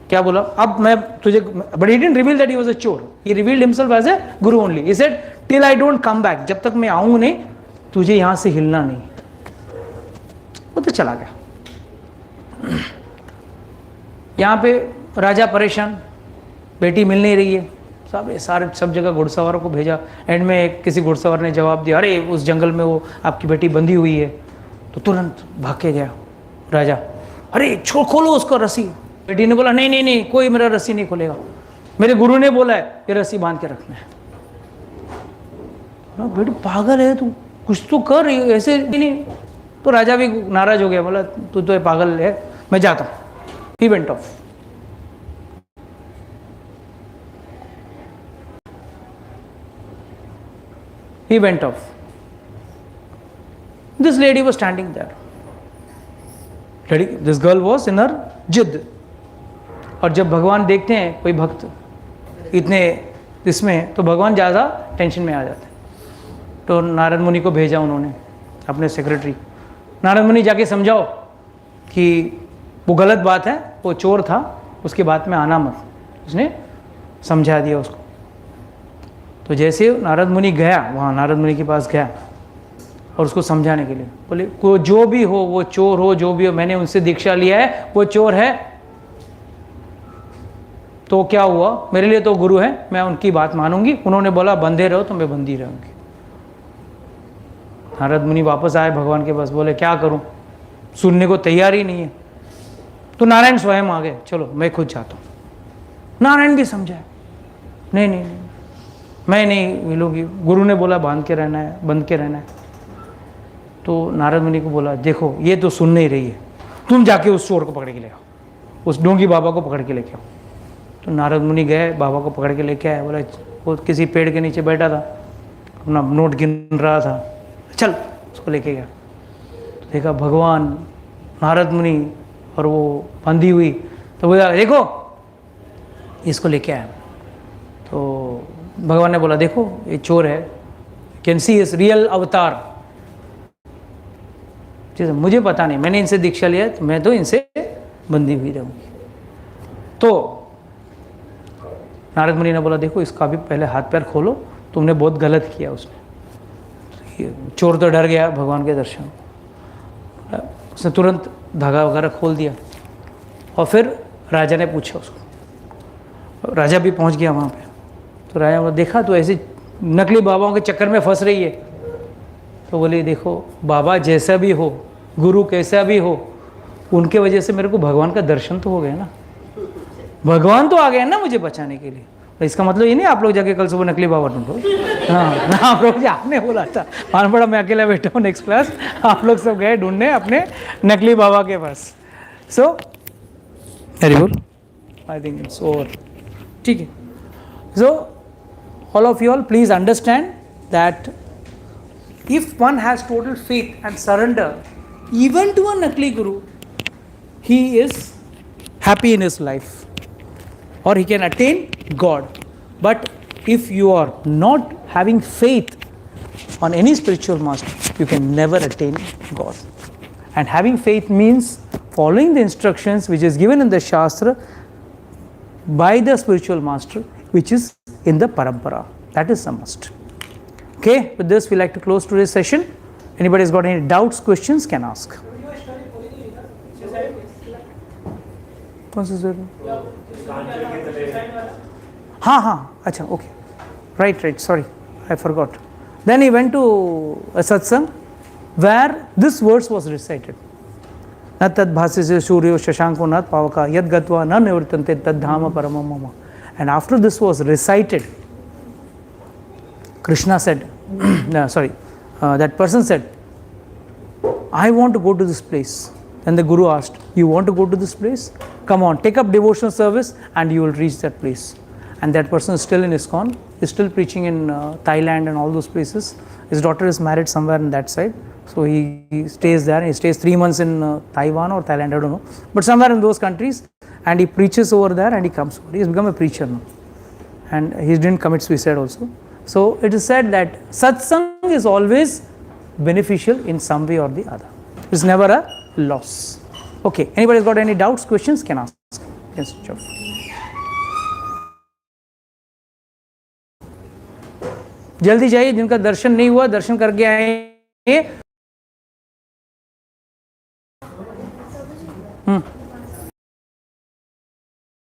क्या बोला, अब मैं तुझे, but he didn't reveal that he was अ चोर. ही revealed himself as a Guru only. He said till I don't come back, जब तक मैं आऊं नहीं तुझे यहां से हिलना नहीं. वो तो चला गया. यहां पे राजा परेशान, बेटी मिल नहीं रही है. सब जगह घुड़सवारों को भेजा. एंड में किसी घुड़सवार ने जवाब दिया, अरे उस जंगल में वो आपकी बेटी बंधी हुई है. तो तुरंत भाग के गया राजा, अरे छोड़, खोलो उसको रस्सी. बेटी ने बोला नहीं, कोई मेरा रस्सी नहीं खोलेगा, मेरे गुरु ने बोला है ये रस्सी बांध के रखना है. बेटी पागल है तू, कुछ तो कर रही हो, ऐसे भी नहीं। तो राजा भी नाराज हो गया, बोला तू तो पागल है, मैं जाता हूँ। He went of. He went off. This lady was standing there. This girl was in her जिद। और जब भगवान देखते हैं कोई भक्त इतने इसमें, तो भगवान ज़्यादा टेंशन में आ जाते हैं। तो नारद मुनि को भेजा उन्होंने, अपने सेक्रेटरी। नारद मुनि जाके समझाओ कि वो गलत बात है, वो चोर था, उसकी बात में आना मत। उसने समझा दिया उसको। तो जैसे नारद मुनि गया, वहाँ नारद मुनि के पास गया और उसको समझाने के लिए, बोले को जो भी हो, वो चोर हो, जो भी हो, मैंने उनसे दीक्षा लिया है, वो चोर है तो क्या हुआ, मेरे लिए तो गुरु है, मैं उनकी बात मानूंगी। उन्होंने बोला बंधे रहो, तो मैं बंदी रहूंगी। नारद मुनि वापस आए भगवान के पास, बोले क्या करूं, सुनने को तैयार ही नहीं है। तो नारायण स्वयं आ गए, चलो मैं खुद जाता हूं। नारायण भी समझाए, नहीं नहीं नहीं, मैं नहीं मिलूंगी, गुरु ने बोला बांध के रहना है, बंद के रहना है। तो नारद मुनि को बोला देखो ये तो सुन नहीं रही है, तुम जाके उस चोर को पकड़ के ले आओ, उस ढोंगी बाबा को पकड़ के लेके आओ। तो नारद मुनि गए, बाबा को पकड़ के लेके आए। बोला वो किसी पेड़ के नीचे बैठा था, अपना नोट गिन रहा था, चल उसको लेके गया। तो देखा भगवान, नारद मुनि और वो बंधी हुई। तो बोला देखो इसको लेके आया। तो भगवान ने बोला देखो ये चोर है, कैन सी इज रियल अवतार। मुझे पता नहीं, मैंने इनसे दीक्षा लिया, तो मैं तो इनसे बंदी हुई रहूंगी। तो नारद मुनि ने बोला देखो इसका भी पहले हाथ पैर खोलो, तुमने बहुत गलत किया उसने। चोर तो डर गया भगवान के दर्शन, उसने तुरंत धागा वगैरह खोल दिया। और फिर राजा ने पूछा उसको, राजा भी पहुंच गया वहाँ पे। तो राजा ने देखा तो ऐसे नकली बाबाओं के चक्कर में फंस रही है। तो बोले देखो बाबा जैसा भी हो, गुरु कैसा भी हो, उनके वजह से मेरे को भगवान का दर्शन तो हो गया ना, भगवान तो आ गए ना मुझे बचाने के लिए। तो इसका मतलब ये नहीं आप लोग जाके कल सुबह नकली बाबा ढूंढो। हाँ ना, आप लोग आपने बोला था, मान पड़ा मैं अकेला बैठा हूँ नेक्स्ट क्लास, आप लोग सब गए ढूंढने अपने नकली बाबा के पास। So very good, I think it's over. ठीक है। So all of you all please understand that if one has total faith and surrender even to a nakli guru, he is happy in his life or he can attain God. But if you are not having faith on any spiritual master, you can never attain God. And having faith means following the instructions which is given in the Shastra by the spiritual master, which is in the parampara. That is a must. Okay, with this we like to close today's session. Anybody has got any doubts, questions, can ask. हाँ, अच्छा, okay. Right, sorry, I forgot. Then he went to a satsang where this verse was recited. Na tad bhasise suryo shashanko nat pavaka yad gatva na nivritante tad dhama paramam mama. And after this was recited, Krishna said, that person said, I want to go to this place. Then the Guru asked, you want to go to this place? Come on, take up devotional service and you will reach that place. And that person is still in ISKCON, is still preaching in Thailand and all those places. His daughter is married somewhere in that side. So he stays there. He stays 3 months in Taiwan or Thailand, I don't know. But somewhere in those countries. And he preaches over there and he comes over. He has become a preacher now. And he didn't commit suicide also. So it is said that satsang is always beneficial in some way or the other. It's never a loss. Okay, anybody has got any doubts, questions, can ask. Yes, sure. जल्दी जाइए, जिनका दर्शन नहीं हुआ दर्शन करके आए।